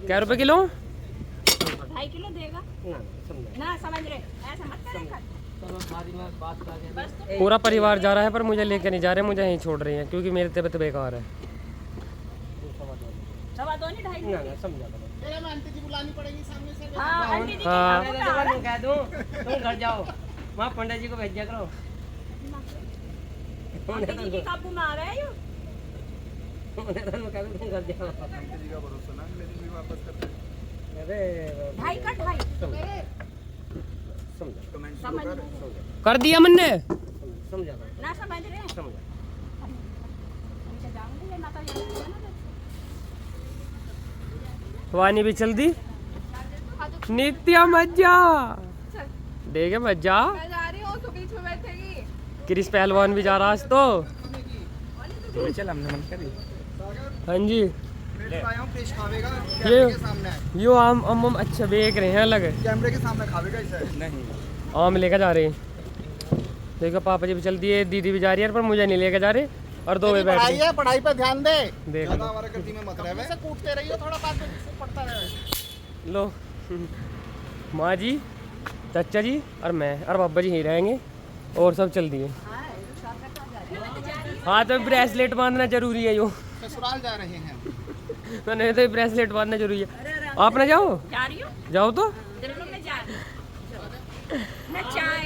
क्या रुपए kilo? 2.5 kilo देगा ना, समझ रहे ऐसा मत करें। पूरा परिवार जा रहा है पर मुझे लेके नहीं जा रहे, मुझे यहीं छोड़ रही हैं क्योंकि मेरी तबीयत बेकार है। सवा दो नहीं 2.5 समझा आंटी जी बुलानी पड़ेगी सामने से। हाँ आंटी जी हाँ। की कह दूं तुम घर जाओ, वहाँ पंडित जी को भेज दिया करो। आंटी जी की काबू में आ रहे हैं तुम घर जाओ। आंटी जी का भरोसा ना, लेकिन भी वापस करते हैं। अरे 2.5 का 2.5 समझा कमेंट समझ शुरू कर। रहे कर दिया मैंने, समझा ना, समझ रहे हैं। समझा। उनसे जाऊंगी ये माता जी को ना। वानी भी चल दी। नित्या मज्जा देखे मज्जा। मैं जा रही हूँ तो बीच में बैठेगी। क्रिस पहलवान भी जा रहा आज तो। चल हमने मन करी। हाँ जी आया हूँ, फिश खावेगा ये कैमरे के सामने। यो आम अच्छा बेच रहे हैं अलग, कैमरे के सामने खावेगा इसे। नहीं आम लेकर जा रहे हैं। देखो पापा जी भी चल दिए, दीदी भी जा रही है पर मुझे नहीं लेकर जा रहे और दो वे बैठ पढ़ाई गए। है, पढ़ाई पे ध्यान दे। देख ज्यादा हमारा गलती में मत रहे, वैसे कूटते रहिए थोड़ा, बात में पड़ता रहे। लो माँ जी, चाचा जी और मैं और बाबा जी यहीं रहेंगे और सब चल दिए। हाँ तो ब्रेसलेट बांधना जरूरी है यो। ससुराल जा रहे हैं। मैंने तो ब्रेसलेट बांधना जरूरी है। आप ना जाओ, जा रही हूँ, जाओ तो। जरूर मैं जा रही हूँ। मैं चाय।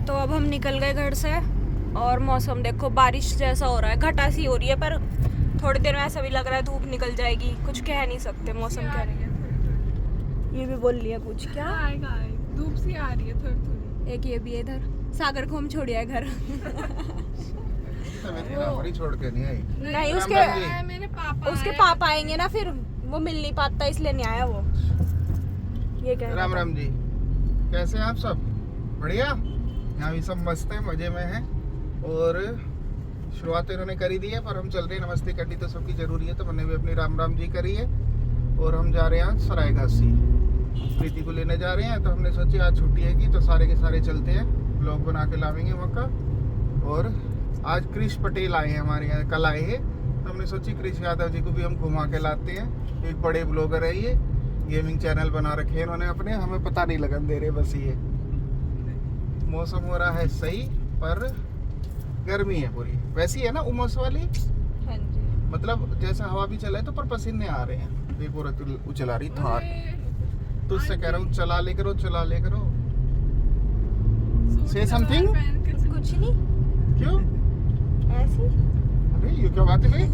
तो अब हम निकल गए घर से और मौसम देखो बारिश जैसा हो रहा है, घटा सी हो रही है, पर थोड़ी देर में ऐसा भी लग रहा है धूप निकल जाएगी। कुछ कह नहीं सकते, मौसम कह रही है। ये भी बोल लिया कुछ क्या आएगा, धूप सी आ रही है थोड़ी थोड़ी। एक ये भी है इधर। सागर को हम छोड़िया है घर। छोड़ के नहीं आई। नहीं उसके पापा आएंगे ना, फिर वो मिल नहीं पाता इसलिए नहीं आया वो। ये कह रहा राम था। राम जी, कैसे हैं आप सब? बढ़िया, यहाँ भी सब मस्त है, मजे में हैं। और शुरुआत तो इन्होंने करी दी है पर हम चल रहे हैं। नमस्ते करनी तो सबकी जरूरी है, तो मैंने भी अपनी राम राम जी करी है। और हम जा रहे हैं आज सरायघासी, प्रीति को लेने जा रहे हैं। तो हमने सोची आज छुट्टी है कि तो सारे के सारे चलते हैं, ब्लॉग बना के लावेंगे मक्का। और आज क्रिश पटेल आए हैं हमारे यहाँ, कल आए हैं। तो हमने सोची क्रिश यादव जी को भी हम घुमा के लाते हैं। एक बड़े ब्लॉगर है ये, गेमिंग चैनल बना रखे हैं इन्होंने अपने, हमें पता नहीं लगन दे रहे बस। ये मौसम हो रहा है सही पर गर्मी है पूरी, वैसी है ना उमस वाली। हाँ जी। मतलब जैसा हवा भी चला है तो पर पसीने आ रहे हैं। देखो रतुल चला रही थार, तो उससे कह रहा हूँ चला ले करो, चला ले करो। से समथिंग। कुछ नहीं, क्यों? ऐसी अरे ये क्या बात है भाई?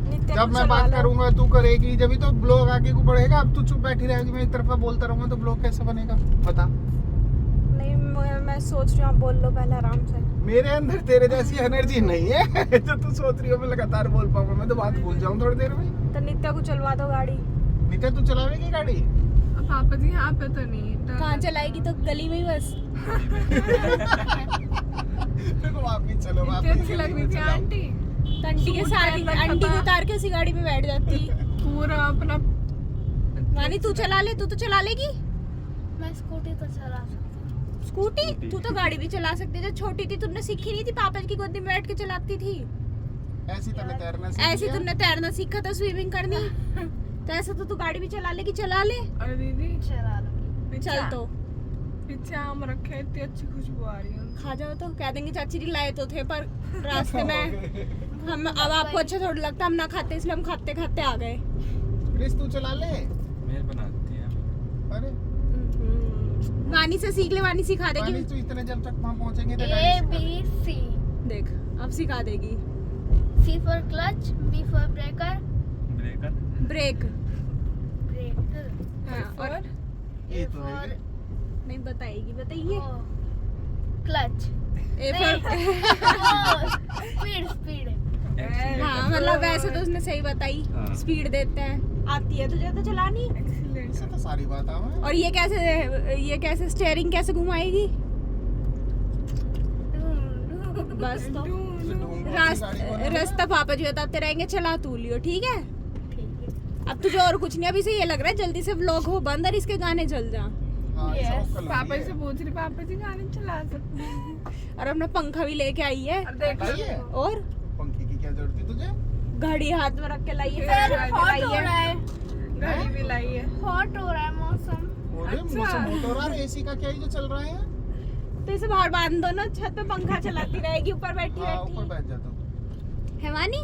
नित्या जब को मैं चलवा बात लो। करूंगा तू करेगी, जब भी तो ब्लॉग आगे को बढ़ेगा। अब तू चुप बैठी रहेगी, मैं एक तरफा बोलता रहूंगा तो ब्लॉग कैसे बनेगा बता? नहीं मैं सोच रही हूँ, आप बोल लो पहले आराम से। मेरे अंदर तेरे जैसी एनर्जी नहीं है जो तू सोच रही हो मैं लगातार बोल पाऊंगा। मैं तो बात भूल जाऊं थोड़ी देर में। तो नित्या को चलवा दो गाड़ी। नित्या तू चलावेगी गाड़ी? पापा जी यहाँ पे तो नहीं। कहाँ चलाएगी? तो गली में ही बस। देखो वापस चलो, इतनी अच्छी लग रही थी आंटी, आंटी के साथ आंटी को उतार के उसी गाड़ी में बैठ जाती। पूरा अपना। मानी तू चला ले, तू तो चला लेगी। मैं स्कूटी तो चला सकती हूँ। स्कूटी तू तो गाड़ी भी चला सकती है। जब छोटी थी तुमने सीखी नहीं थी? पापा की गोदी में बैठ के चलाती थी। ऐसी तने तैरना सीख ऐसे लिया? तुमने तैरना सीखा था, स्विमिंग करनी। तो ऐसा तो तू गाड़ी भी चला लेगी, चला ले। और दीदी चला लो। चल तो पीछे आम रखे, इतनी अच्छी खुशबू आ रही है। खा जाओ तो कह देंगे चाची जी लाए तो थे पर रास्ते में हम, अब आपको अच्छा थोड़ा लगता हम ना खाते, इसलिए हम खाते खाते आ गए। क्रिस तू चला ले। मेल बनाती है। अरे वानी से सीख ले, वानी सिखा देगी। पानी तू इतने जब तक वहां पहुंचेंगे तो A गाड़ी B C। देख अब सिखा देगी। C for clutch, B for breaker, breaker. Brake. brake, हाँ, और ये A तो for है। नहीं बताएगी, बताइए। clutch। A for Speed। हाँ मतलब वैसे तो उसने सही बताई। हाँ। स्पीड देते हैं, आती है तुझे तो चलानी। एक्सीलेंट। इससे तो सारी बात आवे। और ये कैसे स्टीयरिंग कैसे घुमाएगी? बस तो रास्ता पापा जी बताते रहेंगे, चला तू लियो, ठीक है? अब तुझे और कुछ नहीं, अभी से ये लग रहा है जल्दी से व्लॉग हो बंद और इसके गाने चल जा। हाँ, ये Yes, सब कर पापा लेंगे। जी से पूछ रही, पापा जी गाने चला सकते हैं। और अपना पंखा भी लेके आई है। अब देख बताइए, और पंखे की क्या जरूरत थी तुझे? घड़ी हाथ में रख के लाइए, फिर हॉट हो रहा है, घड़ी भी लाई है। हॉट हो रहा है मौसम। बोले मौसम बहुत हो रहा है, एसी का क्या ही जो चल रहा है। तो इसे बाहर बांध दो ना, छत पे पंखा चलाती रहेगी ऊपर बैठी हाँ, ऊपर बैठी। बैठ जाता हूँ। है वानी?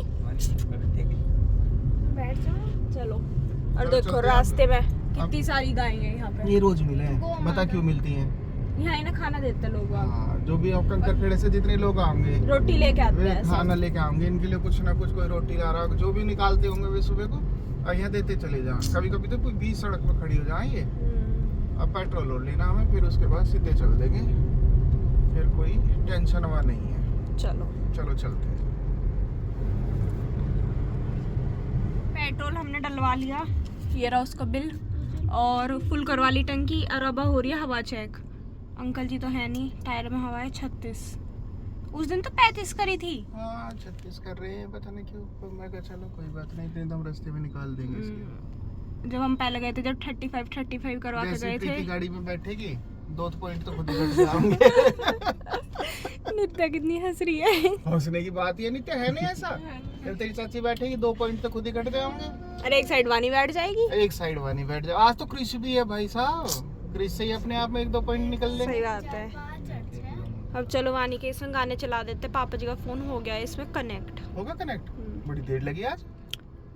बैठ जाओ। चलो। और चलो, देखो चलते हैं रास्ते में कितनी सारी गायें हैं यहाँ पे। ये रोज मिले हैं, बता क्यों मिलती हैं? यहाँ इन्हें खाना देते लोग वहाँ। हाँ, जो भी आप कंकरखेड़े से जितने लोग आएंगे रोटी लेके आते वे हैं सब। खाना लेके आएंगे, इनके लिए कुछ ना कुछ, कोई रोटी ला रहा, जो भी निकालते होंगे वे सुबह को और यहाँ देते चले जाएं। कभी कभी तो कोई 20 सड़क पे खड़ी हो जाएंगे। अब पेट्रोल और लेना हमें, फिर उसके बाद सीधे चल देंगे, फिर कोई टेंशन हुआ नहीं है। चलो। चलो चलते हैं। पेट्रोल हमने डलवा लिया, ये रहा उसका बिल, और फुल करवा ली टंकी। और अब हो रही है हवा चेक। अंकल जी तो है नहीं, टायर में हवा है 36। उस दिन तो 35 करी थी। हाँ 36 कर रहे हैं, पता नहीं क्यों, पर मैं कहा चलो कोई बात नहीं, इतने दम रास्ते में निकाल देंगे इसके। जब हम पहले गए थे, जब 35 करवा के जैसे गए प्रीति थे। गाड़ी में बैठेगी 2 पॉइंट तो खुद ही घट जाएंगे। नित्या कितनी हंस रही है। हंसने की बात ये नहीं है नहीं ऐसा। जब तेरी चाची बैठेगी 2 पॉइंट तो खुद ही घट जाएंगे। अरे एक साइड वानी बैठ जाएगी। एक साइड वानी बैठ जाए। आज तो क्रिश भी है भाई साहब, क्रिश से ही अपने आप में 1-2 पॉइंट निकल लेंगे। सही बात है। अब चलो वानी के संग गाने चला देते। पापा जी का फोन हो गया है इसमें कनेक्ट। होगा कनेक्ट? बड़ी देर लगी आज।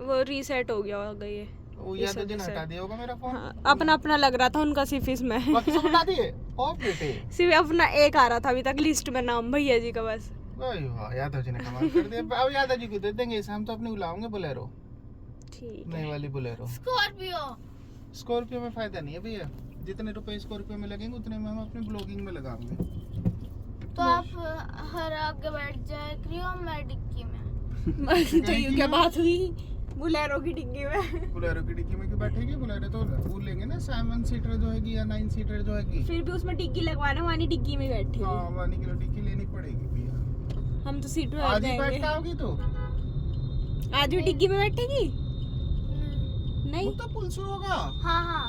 वो रीसेट हो गया होगा ये। वो या तो दिन हटा दिया होगा मेरा फोन। हाँ, अपना अपना लग रहा था उनका सिर्फ इसमें। बाकी सब हटा दिए ऑफ बेटे। सिर्फ अपना एक आ रहा था अभी तक लिस्ट में नाम, भैया जी का बस। भाई वाह, यादव जी ने कमाल कर दिया। अब यादव जी को दे देंगे इसे, हम तो अपने बुलाओगे बोलेरो, ठीक है। नई वाली बोलेरो। स्कॉर्पियो। स्कॉर्पियो में फायदा नहीं है भैया, जितने रुपए स्कॉर्पियो में लगेंगे उतने में हम अपने ब्लॉगिंग में लगाएंगे। तो आप हर आगे बैठ जाए क्रियो, मैं डिक्की में। तो ये क्या बात हुई बुलेरो की डिग्गी में? बोलेरो की डिक्की में क्यों बैठेगी? बोलेरो तो वो लेंगे ना 7 सीटर जो हैगी या 9 सीटर जो हैगी। फिर भी उसमें डिग्गी लगवाना, वानी डिग्गी में बैठी। हाँ, वानी किलो डिक्की लेनी पड़ेगी भैया। हम तो सीट में आज बैठ ही जाएंगे। बैठता होगी तो आज भी डिग्गी में बैठेगी? नहीं, वो तो पुल शुरू होगा हाँ हाँ।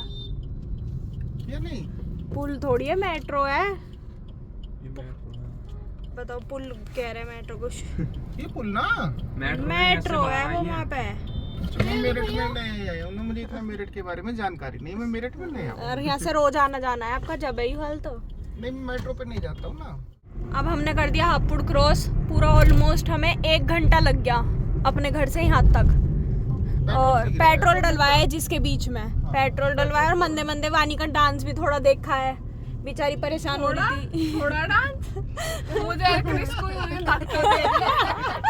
या नहीं? पुल थोड़ी है, मेट्रो है। ये बताओ, पुल कह रहे हैं मेट्रो कुछ। ये पुल ना मेट्रो है वो वहाँ पे। अच्छा, मैं मेरठ में नहीं आया हूँ, मुझे इतना मेरठ के बारे में जानकारी नहीं, मैं मेरठ में नहीं आया हूँ। और यहाँ से रोज आना जाना है आपका, जब ही हाल तो। नहीं, मैं मेट्रो पे नहीं जाता हूँ ना। अब हमने कर दिया हापुड़ क्रॉस पूरा, ऑलमोस्ट हमें 1 घंटा लग गया अपने घर से यहाँ तक। और पेट्रोल डलवाया है जिसके बीच में, पेट्रोल डलवाया। और मंदे मंदे वानी का डांस भी थोड़ा देखा है, बेचारी परेशान हो रही थी। थोड़ा डांस मुझे क्रिस को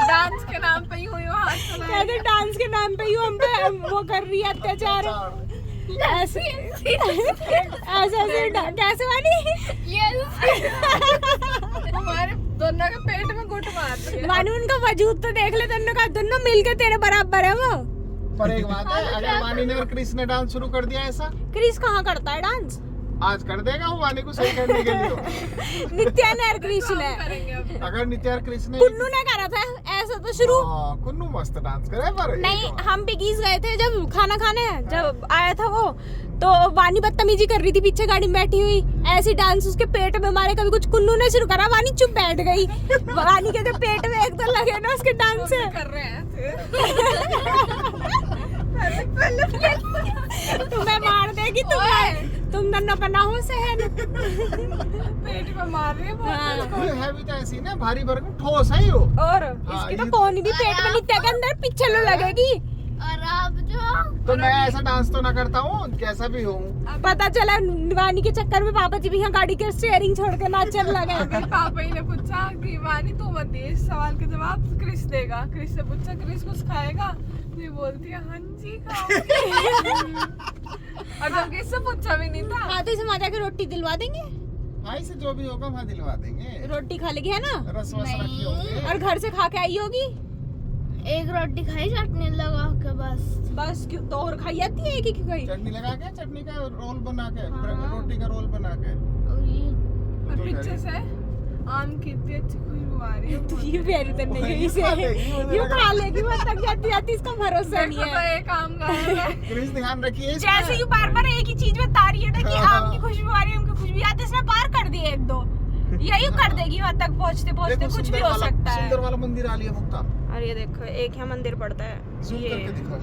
डांस के नाम पे ही हुई हो हाथ चला। कहते डांस के नाम पे ही हम पे वो कर रही है अत्याचार। ऐसे ऐसे कैसे वानी? हमारे दोनों के पेट में घुट मार दिया। वानी उनका वजूद तो देख ले, दोनों का दोनों मिलके तेरे बराबर है वो। पर एक बात है, अगर वानी ने और क्रिस ने डांस शुरू कर दिया ऐसा, क्रिस कहाँ करता है डांस? आज कर देगा वो वानी को सही करने के लिए। नित्या ने और क्रिस ने। करेंगे अब। अगर नित्या और क्रिस ने कुन्नू ने करा था ऐसा तो शुरू। हाँ, कुन्नू मस्त डांस करे पर नहीं, हम बिगीज गए थे जब खाना खाने, जब आया था वो, तो वानी बदतमीजी कर रही थी पीछे गाड़ी में बैठी हुई, ऐसी डांस उसके पेट में मारे कभी कुछ। कुन्नू ने शुरू करा, वानी चुप बैठ गई। वानी के जो पेट में एक तो लगे ना उसके डांस से। कर रहे हैं तुम्हें मार देगी, तुम दोनों बना हो सहन। पेट में मार रही है वो। हाँ। ये है भी तो ऐसी ना, भारी भरकम ठोस है यो। और हाँ, इसकी तो ये- कौन भी पेट में नित्या के अंदर पीछे लो लगेगी। और आप जो तो मैं ऐसा डांस तो ना करता हूँ, कैसा भी हूँ। पता चला वानी के चक्कर में पापा जी भी यहाँ गाड़ी के स्टीयरिंग छोड़ के नाचने लगे। फिर पापा ही ने पूछा कि वानी तू मत दे, इस सवाल के जवाब क्रिस देगा। क्रिस से पूछा क्रिस कुछ खाएगा? ये बोलती है हाँ जी खाओ। और जब किससे पूछा भी नहीं था। हाँ, तो इसे मजा के रोटी दिलवा देंगे। भाई से जो भी होगा वहाँ दिलवा देंगे। रोटी खा लेगी है ना, रस वस रखी होंगे। और घर से खा के आई होगी। एक रोटी खाई चटनी लगा के बस। बस क्यों, तो और खाई जाती है एक ही खाई। चटनी लगा के, चटनी का रोल बना के, रोटी का रोल बना के। और पीछे से आम की इतनी अच्छी खुशबू आ रही है। तो ये प्यारी तो नहीं है इसे, खा लेगी, मुझे ये लगा। खा लेगी, वो तक जाती जाती इसका भरोसा नहीं देखो तो है। एक आम गायब है। क्रिस ध्यान रखिए इसमें। जैसे ही बार बार एक ही चीज बता रही है ना कि हाँ। आम की खुशबू आ रही है, आम की खुशबू, या तो इसने पार कर दी 1-2, यही कर देगी वहाँ तक पहुँचते पहुँचते। देखो, कुछ भी सुंदर हो वाला- सकता है। सुंदर वाला मंदिर आ लिया मुक्ता। और ये देखो एक यहाँ मंदिर पड़ता है, जूम ये करके दिखाओ,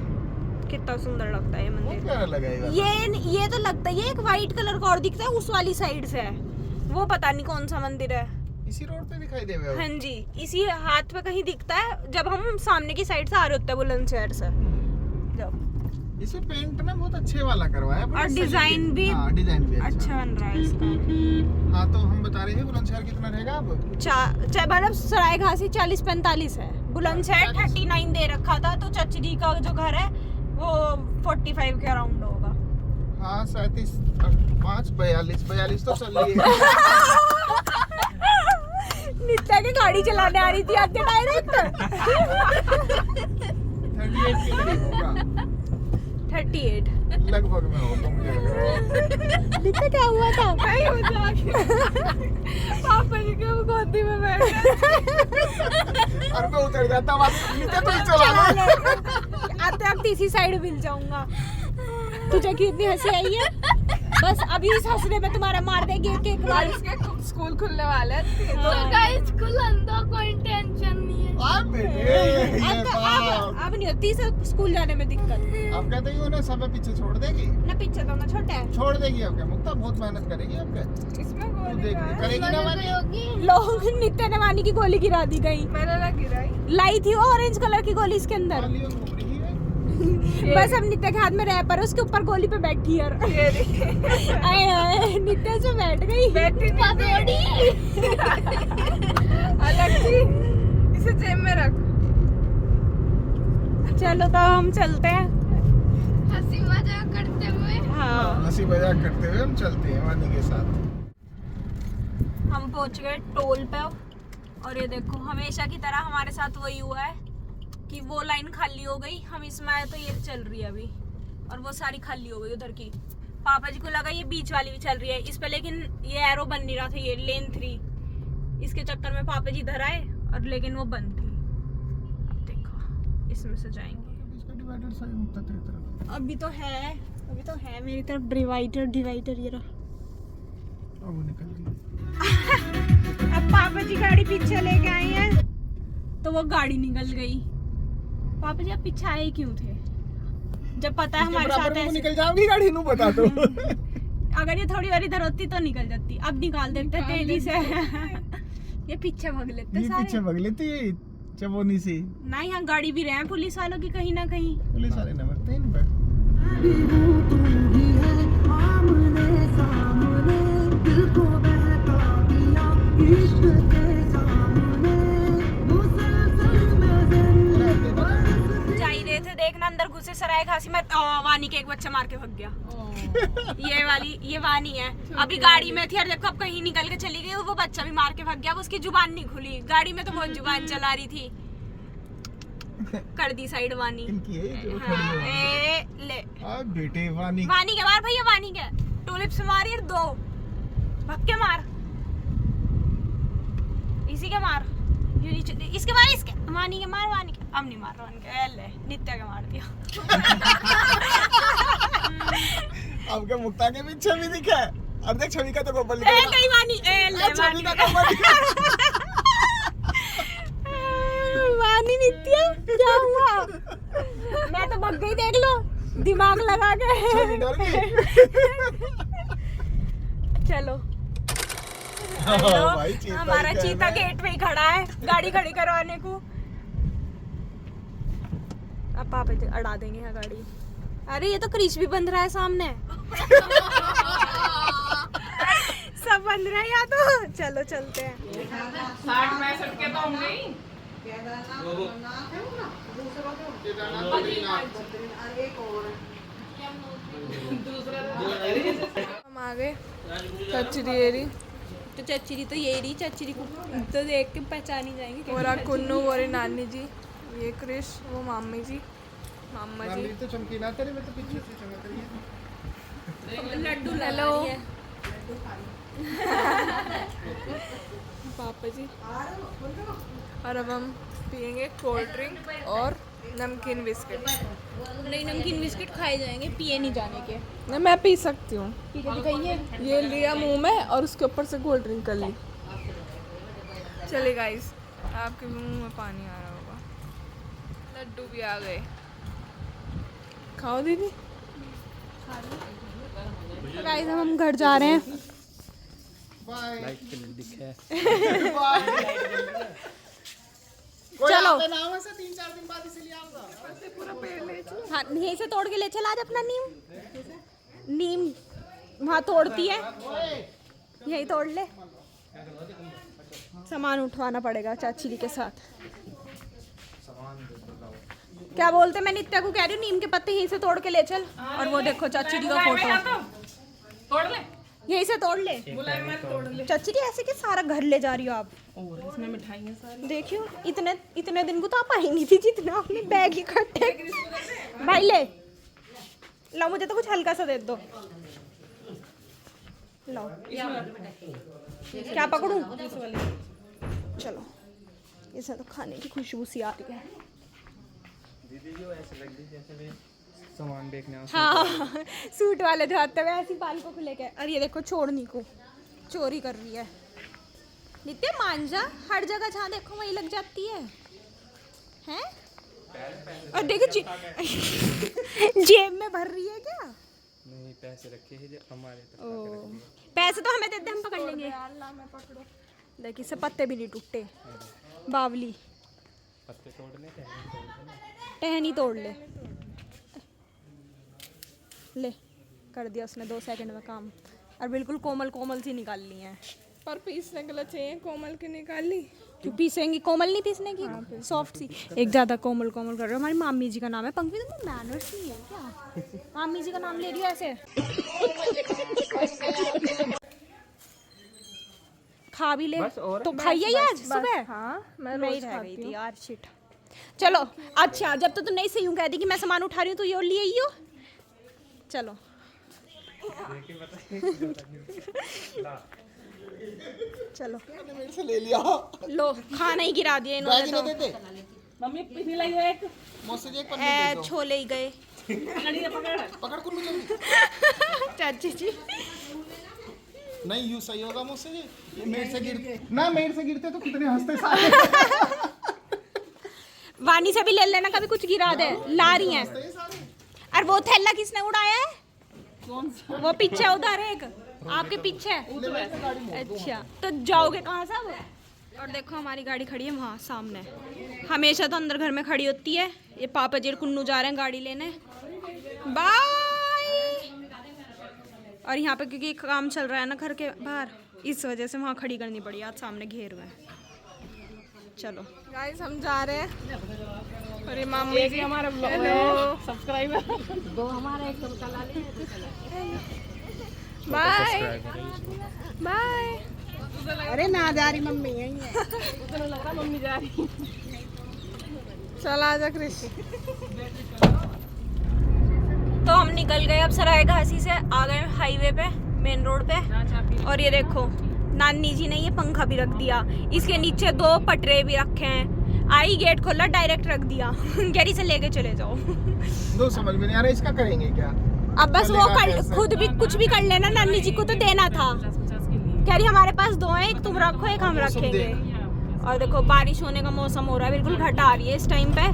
कितना सुंदर लगता है ये बहुत मंदिर। प्यारा लगेगा। ये तो लगता है ये एक वाइट कलर का और दिखता है उस वाली साइड से है, वो पता नहीं कौन सा मंदिर है। इसी रोड पे दिखाई देगा वो। हाँ जी, इसी हाथ पे कहीं दिखता है जब हम सामने की साइड से आ रहे होते हैं बुलंदशहर से जब। इसे पेंट ना बहुत अच्छे वाला करवाया है, बड़ा और सही डिजाइन है। भी हाँ, डिजाइन भी अच्छा बन रहा है इसका। हाँ तो हम बता रहे हैं बुलंदशहर कितना रहेगा अब? मतलब सरायघासी 40-45 है, बुलंदशहर 39 दे रखा था, तो चचरी का जो घर है वो 45 के अराउंड होगा। हाँ 37 5 42 तो चल रही है। नित्या की गाड़ी चलाने आ रही थी आज डायरेक्ट। 38 के करीब होगा 38 लगभग में होगा मुझे लग रहा है। नित्या क्या हुआ था? नहीं हो जाके पापा जी के गोदी में बैठ गए। और मैं उतर जाता वहाँ नीचे तो ही चला लो। आते आते इसी साइड मिल जाऊंगा। तुझे क्यों इतनी हंसी आई है? बस अभी इस हंसने में तुम्हारा मार देगी एक बार। इसके स्कूल खुलने वाले हैं। तो गाइस स्कूल अंदर कोई टेंशन नहीं है। अब बेटे ये बात। अब नहीं होती स्कूल जाने में दिक्कत। अब कहते ही उन्हें सब पीछे छोड़ देगी, ना पीछे तो ना छोटा है। छोड़ देगी। अब क्या मुक्ता बहुत मेहनत करेगी अब क्या इसमें तू गोली देख का है। करेगी ना वानी। होगी लोग नित्या ने वानी की गोली गिरा दी गई। मैंने ना गिराई। लाई थी वो ऑरेंज कलर की गोली इसके अंदर। वालियों घूम रही है। बस अब नित्या के हाथ में रैपर है, उसके ऊपर गोली पे बैठी है। ये देखिए आए आए नित्या से बैठ गई। बैठी पकौड़ी। अलग थी, इसे जेब में रख। चलो तो हम चलते हैं। हंसी मजाक करते हुए हाँ हंसी मजाक करते हुए हम चलते हैं वानी के साथ। हम पहुंच गए टोल पे और ये देखो हमेशा की तरह हमारे साथ वही हुआ है कि वो लाइन खाली हो गई, हम इसमें आए तो ये चल रही है अभी और वो सारी खाली हो गई उधर की। पापा जी को लगा ये बीच वाली भी चल रही है इस पे, लेकिन ये एरो बन नहीं रहा था, ये लेन 3। इसके चक्कर में पापा जी इधर आए और लेकिन वो बंद थी। अब देखो इसमें से जाएंगे। इसका डिवाइडर सही मुक्ता तेरी तरफ। अभी तो है मेरी तरफ डिवाइडर ये रहा। अब वो निकल गई। अब पापा जी गाड़ी पीछे लेके आए हैं तो वो गाड़ी निकल गई। पापा जी आप पीछे आए क्यों थे जब पता है हमारे साथ ऐसे ऐसे? निकल जाओगी गाड़ी नू बता दो। अगर ये थोड़ी और इधर होती तो निकल जाती, अब निकाल देते तेजी से। ये पीछे भाग लेते ये पीछे सारे। भाग लेती है चबोनी से। ना यहाँ गाड़ी भी रहे हैं पुलिस वालों की कहीं ना कहीं। पुलिस वाले नमस्ते इन पे। जा ही रहे थे देखना अंदर घुसे सरायघासी में वानी के एक बच्चा मार के भाग गया। ये वानी है अभी गाड़ी में थी और देखो अब कहीं निकल के चली गई, वो बच्चा भी मार के भाग गया। अब उसकी जुबान नहीं खुली, गाड़ी में तो बहुत जुबान चला रही थी। कर दी साइड वानी। इनकी है जो खड़ी हाँ, है। ले अब बेटे वानी वानी के मार भैया, वानी के टूलिप से मारी और 2 भक्के मार, इसी के मार, इसके मार, इसके वानी के मार, वानी के अब नहीं मार रहा उनके। ले नित्या के मार दिया। अब के मुक्ता के पीछे भी दिखा है। और देख छवि का तो गोबर लिखा है। कहीं वानी ले छवि वानी का गोबर लिखा है। वानी नित्या क्या हुआ? मैं तो भग गई देख लो दिमाग लगा के। छवि डर गई। चलो भाई चीता हमारा ही कहना चीता है। गेट पे ही खड़ा है गाड़ी खड़ी करवाने को। अब पापा जी अड़ा देंगे यहाँ गाड़ी। अरे ये तो क्रीच भी बंध रहा है सामने। सब बंध रहा है यहाँ तो। चलो चलते हैं। 60-65 के तो होंगे ही। हम आ गए चचरी। तो चचरी तो ये रही, चचरी को तो देख के पहचान ही जाएंगे। और कुन्नू और नानी जी, ये क्रिश, वो मामी जी, मामा जी। मामी तो चमकी ना तेरे में तो पीछे से चमक रही है। लड्डू हेलो। लगा है। पापा जी। और अब हम पियेंगे कोल्ड ड्रिंक और नमकीन बिस्किट। नहीं नमकीन बिस्किट खाए जाएंगे, पिए नहीं जाने के। नहीं मैं पी सकती हूँ। पी के दिखाइए। ये लिया मुंह में और उसके ऊपर से कोल्ड ड्रिंक कर ली। चलिए गाइस, आपके भी मुंह में पानी आ रहा होगा। लड्डू भी आ गए। खाओ दीदी। गाइस हम घर जा रहे हैं। बाय। लाइट के लिए दिखा है। चलो। ना वैसे 3-4 दिन बाद इसीलिए आऊंगा। हाँ यहीं से तोड़ के ले चला आज अपना नीम वहाँ तोड़ती है, यही तोड़ ले। सामान उठवाना पड़ेगा चाची जी के साथ। क्या बोलते, मैं नित्या को कह रही हूँ नीम के पत्ते यहीं से तोड़ के ले चल। और वो देखो चाची जी का फोटो, तोड़ ले। यहीं से तोड़ ले। चाची जी ऐसे कि सारा घर ले जा रही हो आप। और इसमें मिठाइयाँ सारी। देखियो इतने दिन को तो आप आई नहीं थी जितना आपने बैग इकट्ठे। भाई ले लो, मुझे तो कुछ हल्का सा दे दो। लो क्या पकड़ूं? चलो इसमें तो खाने की खुशबू सी आ रही है। दीदी जो ऐसे लग रही जैसे वे सामान देखने आए। हाँ सूट वाले जो आते हुए ऐसी बाल को खुले के। और ये देखो छोड़नी को चोरी कर रही है। नित्य मांझा हर जगह जहाँ देखो वहीं लग जाती है हैं? और देखो जेब में भर रही है क्या? नहीं पैसे रखे हैं जो हमारे तक ओ पैसे तो हमें देते, हम पकड़ लेंगे। देखिए से पत्ते भी नहीं टूटे। बावली पत्ते तोड़ने के टहनी तोड़ ले। ले कर दिया उसने 2 सेकंड में काम। और बिल्कुल कोमल कोमल सी निकाल ली है। पर पीसने के लिए चाहिए कोमल की निकाल ली। क्यों पीसेंगी? कोमल नहीं पीसने की, सॉफ्ट सी। एक ज़्यादा कोमल कोमल कर रहे हो। हमारी मामी जी का नाम है पंकवी, तुम्हें मैनर्स नहीं है क्या? मामी जी का नाम ले रही हो ऐसे? खा भी ले तो खाइए आज सुबह। हाँ मैं मैं ही रोज रह खाती गई हूँ। थी यार, शिट। चलो अच्छा, जब तो नहीं सही यूं कह दी कि मैं सामान उठा रही हूँ तो ये लिए ही हो। चलो चलो मेरे से ले लिया। लो खाना ही गिरा दिया बैग ही इन्होंने नहीं तो। देते। मम्मी पिछली लाई हो एक। मुझसे जी एक पन्नी दे दो। छोले ही गए। पकड़ कुल्लू जल्दी। चाची जी नहीं यूं सही होगा मुझसे जी। ये मेरे से गिरते ना, मेरे से गिरते तो कितने हंसते सारे। वानी से भी ले लेना, कभी कुछ गिरा दे। ला रही हैं। हंसते ही सारे। और वो थैला किसने उड़ाया है? वो पीछे उधर एक आपके पीछे। अच्छा तो जाओगे कहाँ से अब? और देखो हमारी गाड़ी खड़ी है वहाँ सामने। हमेशा तो अंदर घर में खड़ी होती है। ये पापा जी और कुन्नू जा रहे हैं गाड़ी लेने। बाय। और यहाँ पे क्योंकि काम चल रहा है ना घर के बाहर, इस वजह से वहाँ खड़ी करनी पड़ी। आज सामने घेर हुए हैं। चलो गाइस हम जा रहे हैं। और ये मामी जी हमारा ब्लॉग सब्सक्राइबर बाय बाय। अरे ना जा रही मम्मी यही है। उतना लग रहा मम्मी जा रही। चल आजा क्रिश। तो हम निकल गए अब सराय घासी से, आ गए हाईवे पे, मेन रोड पे। और ये देखो नानी जी ने ये पंखा भी रख दिया। इसके नीचे 2 पटरे भी रखे हैं। आई गेट खोला डायरेक्ट रख दिया। गैरी से लेके चले जाओ। दो समझ में नहीं आ रहा इसका करेंगे क्या। अब बस वो कर, खुद भी कुछ भी कर लेना। नानी जी को तो देना था। कह रही हमारे पास 2 हैं, एक तुम रखो एक हम रखेंगे। और देखो बारिश होने का मौसम हो रहा है, बिल्कुल घटा आ रही है इस टाइम पे।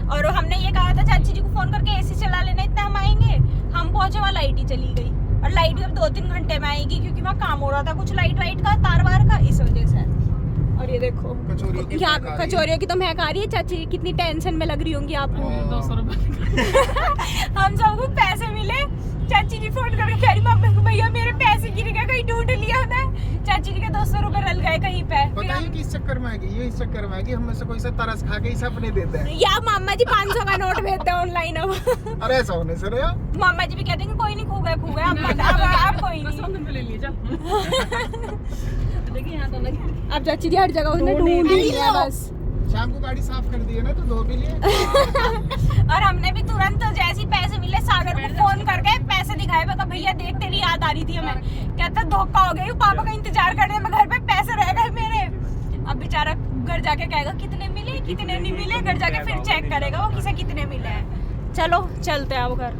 और हमने ये कहा था चाची जी को फोन करके एसी चला लेना, इतना हम आएंगे। हम पहुंचे वहाँ लाइट ही चली गई। और लाइट भी अब 2-3 घंटे में आएगी क्योंकि वहाँ काम हो रहा था कुछ लाइट वाइट का, तार वार का, इस वजह से। और ये देखो यहाँ कचौरियों की तो महक आ रही है। चाची कितनी टेंशन में लग रही होंगी आपको। 200 रुपए हम सबको पैसे मिले। चाची जी फोन करके कह रही मम्मी को भैया मेरे पैसे गिर गए, कहीं ढूंढ लिया है। चाची जी के 200 रुपए रल गए कहीं पे। बताइए किस चक्कर में आएगी ये, इस चक्कर में आएगी हम में से कोई सा तरस खा के ही सब नहीं देते हैं। या मामा जी 500 का नोट भेजते हैं ऑनलाइन अब। अरे ऐसा होने से रहा। मामा जी भी कहते हैं कोई नहीं, खो गए आप कोई नहीं। ले लिया। देखिए यहाँ तो लगी। अब चाची जी हर जगह उसने ढूंढ ही लिया बस। शाम को गाड़ी साफ कर दी है ना तो धो भी लिए। और हमने भी तुरंत जैसे पैसे मिले सागर को फोन करके पैसे दिखाए। मैं कहा भैया देख तेरी याद आ रही थी हमें। कहता धोखा हो गई, पापा का इंतजार कर रहे हैं, मैं घर पे पैसे रह गए मेरे। अब बेचारा घर जाके कहेगा कितने मिले कितने नहीं मिले। घर जाके फिर चेक करेगा वो किसे कितने मिले हैं। चलो चलते हैं अब घर।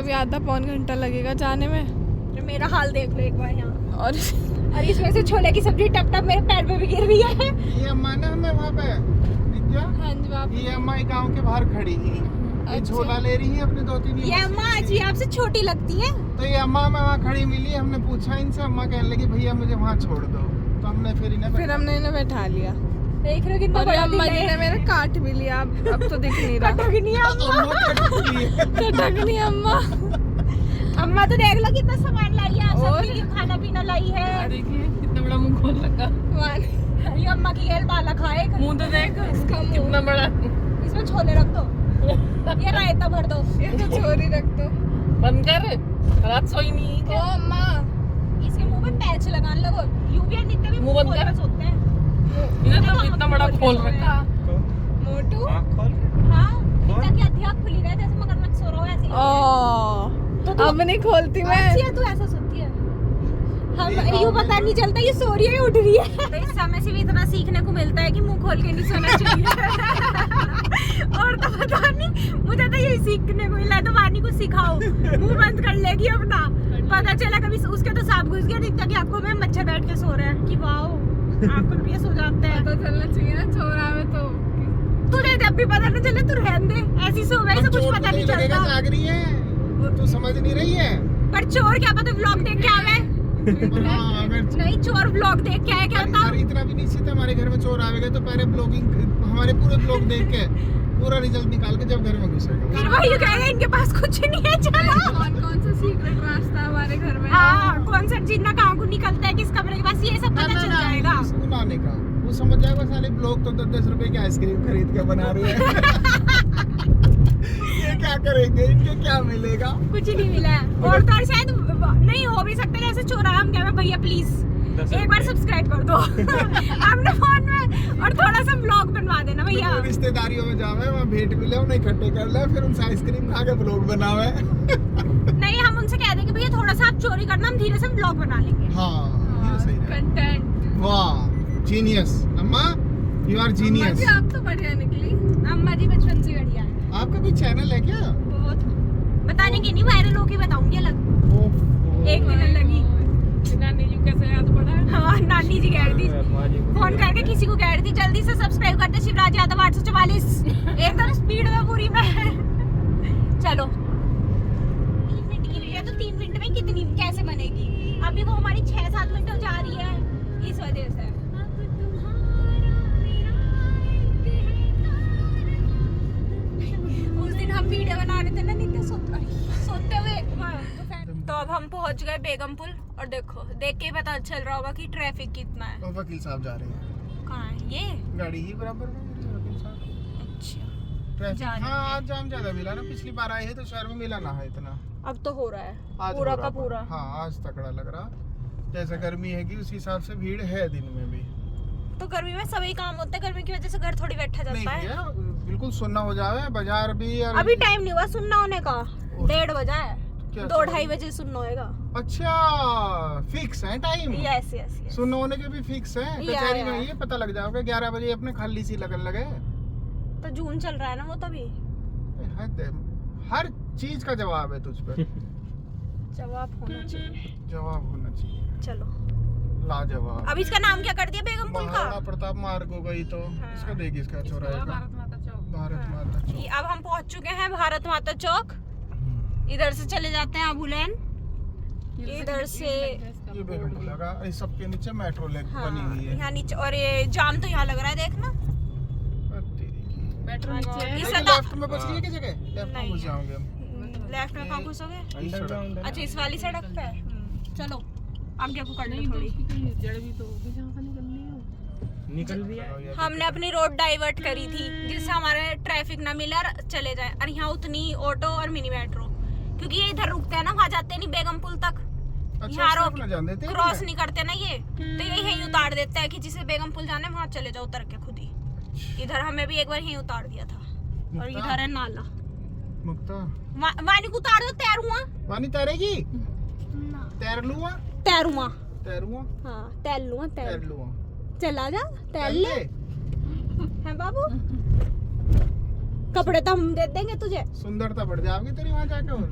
अभी आधा पौन घंटा लगेगा जाने में। मेरा हाल देख लो एक बार यहाँ। और इसमें से छोले की सब्जी टप टप मेरे पैर पे भी गिर रही है। ये अम्मा ना हमें वहाँ पे विद्या, हाँ जी बाप। ये अम्मा गांव के बाहर खड़ी ही, ये अच्छा। झोला ले रही है अपने 2-3 ये अम्मा आज भी आपसे छोटी लगती है। तो ये अम्मा मैं वहाँ खड़ी मिली, हमने पूछा इनसे, अम्मा कहने लगी भैया मुझे वहाँ छोड़ दो, तो हमने फिर फिर हमने इन्हें बैठा लिया। देख रहे हो कितना और बड़ा अम्मा दिल जी है। ने मेरा काट भी लिया, अब तो दिख नहीं रहा। कटक नहीं अम्मा। कटक नहीं अम्मा। अम्मा तो देख लो कितना सामान लाई है, आप और? सबके लिए खाना पीना लाई है। देखिए कितना बड़ा मुंह खोल रखा। ये अम्मा की हेल्प आला खाए। मुंह तो देख इसका कितना बड़ा। इसमें छोले रख दो, ये रायता भर दो, ये तो छोरी रख दो। बंद कर, रात सोई नहीं ओ अम्मा इसके मुंह पे पैच लगाने लगो। यूविया नित्य भी मुंह बंद कर। सोते हैं। इधर तो इतना बड़ा खोल रखा। मोटू आँख खोल के। हाँ नित्य की आधी आँख खुली रहे जैसे मगरमच्छ सो रहा हो ऐसे ही। ओ तो अब नहीं खोलती मैं। अच्छी है, तू ऐसा सोती है। हम यूं पता नहीं चलता ये सो रही है या उठ रही है। तो इस समय से भी इतना सीखने को मिलता है कि मुंह खोल के नहीं सोना चाहिए। और तो पता नहीं, मुझे तो यही सीखने को मिला है। तो वानी को सिखाओ, मुंह बंद कर लेगी अपना। पता चला कभी उसके तो सांप घुस गया, नित्या की आंखों में मच्छर बैठ के सो रहे हैं कि वाओ आंख खुल के सो जाते हैं। पता चलना चाहिए ना चोरा में तो। तुझे जब भी पता नहीं चले तू रहने दे, ऐसी सो गई से कुछ पता नहीं चलता। जाग रही है, तू समझ नहीं रही है। पर चोर क्या पता व्लॉग देख के आवे। हाँ, अगर नहीं चोर व्लॉग देख के आए क्या अरे बताओ। इतना भी निश्चित है हमारे घर में चोर आवेगा तो पहले ब्लॉगिंग, हमारे पूरे ब्लॉग देख के पूरा रिजल्ट निकाल के जब घर में घुसेगा। फिर वही कहेगा इनके पास कुछ नहीं है, चलो। कौन कौन सा सीक्रेट रास्ता हमारे घर में। हाँ कौन सा जिन्ना कहाँ को निकलता है किस कमरे के पास, ये सब पता चल जाएगा। उसको लाने का वो समझ जाएगा। साले ब्लॉग तो 10-10 रुपए की आइसक्रीम खरीद के बना रहे हैं। ये क्या करेंगे, इनके क्या मिलेगा। कुछ नहीं मिला है। और तो और शायद नहीं हो भी सकता है, जैसे चोरा हम कह रहे हैं भैया प्लीज एक बार सब्सक्राइब कर दो अपने फोन में और थोड़ा सा ब्लॉग बनवा देना भैया। तो रिश्तेदारियों में जावे, वहाँ भेंट मिले, उन्हें इकट्ठे कर ले, फिर उनसे आइसक्रीम खा के ब्लॉग बनावे। नहीं हम उनसे कह देंगे भैया थोड़ा सा आप चोरी करना, हम धीरे से ब्लॉग बना लेंगे। हाँ ये सही है। कंटेंट। वाह जीनियस अम्मा, यू आर जीनियस। आप तो बढ़िया निकली। अम्मा जी बचपन से बढ़िया है। आपका कोई चैनल है क्या? बहुत बताने की नहीं, वायरल होके बताऊंगी अलग। एक दिन लगी। नानी जी कैसे याद पड़ा? हाँ नानी जी कह रही थी, फोन करके किसी को कह रही थी जल्दी से सब्सक्राइब करते शिवराज यादव 844 एकदम स्पीड में पूरी में। चलो 3 मिनट की वीडियो तो 3 मिनट में कितनी कैसे बनेगी? अभी वो हमारी 6-7 मिनट हो जा रही है इस वजह से। उस दिन हम वीडियो बना रहे थे ना नित्य सोते हुए। तो अब हम पहुंच गए बेगमपुल और देखो देख के ही पता चल रहा होगा कि ट्रैफिक कितना है। तो वकील साहब जा रहे हैं, कहाँ है ये? गाड़ी ही बराबर में वकील साहब। अच्छा ट्रैफिक जा रहे हाँ आज जाम ज्यादा मिला ना, पिछली बार आए हैं तो शहर में मिला ना है इतना। अब तो हो रहा है आज पूरा हो का रहा पूरा। हाँ आज तकड़ा लग रहा। जैसे गर्मी है कि उस हिसाब से भीड़ है दिन में भी। तो गर्मी में सभी काम होते हैं, गर्मी की वजह से घर थोड़ी बैठा नहीं जाता है। भैया बिल्कुल सुनना हो जावे, बाजार भी और अभी टाइम नहीं हुआ सुनना होने का, 1:30 बजा है, क्या 2-2:30 बजे सुनना होएगा। अच्छा फिक्स है टाइम। Yes yes yes. सुनने होने के भी फिक्स है। या, कचहरी या। में ये पता लग जाओगे 11 बजे अपने खाली सी लगन लगे। तो जून चल रहा है ना वो तभी। हर चीज का जवाब है तुझ पे। जवाब होना चाहिए। जवाब होना चाहिए। चलो लाजवाब। अब इसका नाम क्या कर दिया बेगमपुल का? महाराणा प्रताप मार्ग हो गई तो इसका देगी, इसका चौराहे का भारत माता चौक। भारत माता चौक। अब हम पहुंच चुके हैं भारत माता चौक। इधर से चले जाते हैं अबू लैन, इधर से ये बेगमपुल का, इस सबके नीचे मेट्रो लेक हाँ बनी हुई है। यहाँ नीचे। और ये जाम तो यहाँ लग रहा है देखना। मेट्रो नीचे है। इस लेफ्ट में बच रही है कि जगह? लेफ्ट में नहीं घुस है। जाओगे हम। लेफ्ट में कहाँ घुसोगे? इस सड़क। अच्छा इस वाली सड़क पे। चलो आगे को करनी नहीं तो थोड़ी। उसकी कोई जड़ भी तो होगी जहाँ से निकलनी हो। निकल भी है। हमने अपनी रोड डाइवर्ट करी थी जिससे हमारे ट्रैफिक ना मिले और चले जाए। और यहाँ उतनी ऑटो और मिनी मेट्रो, क्योंकि ये इधर रुकते हैं ना, वहाँ जाते नहीं बेगमपुल तक। अच्छा यहाँ सिर्फ ना जान देते हैं क्रॉस क्या? नहीं करते ना ये, तो ये यहीं उतार देता है कि जिसे बेगमपुल जाना है वहाँ चले जाओ उतर के खुद ही। इधर हमें भी एक बार यहीं उतार दिया था। और मुक्ता? इधर है नाला। मुक्ता वानी को उतार दो, तैरुआ वानी तैरेगी? तैर लूँगा? तैरुआ। तैरूँगा? हाँ तैर लूँगा तैर तैर। लूँगा। चला जा तैर ले है बाबू। कपड़े तो हम दे देंगे तुझे। सुंदरता बढ़ जाएगी तेरी वहाँ जाके। और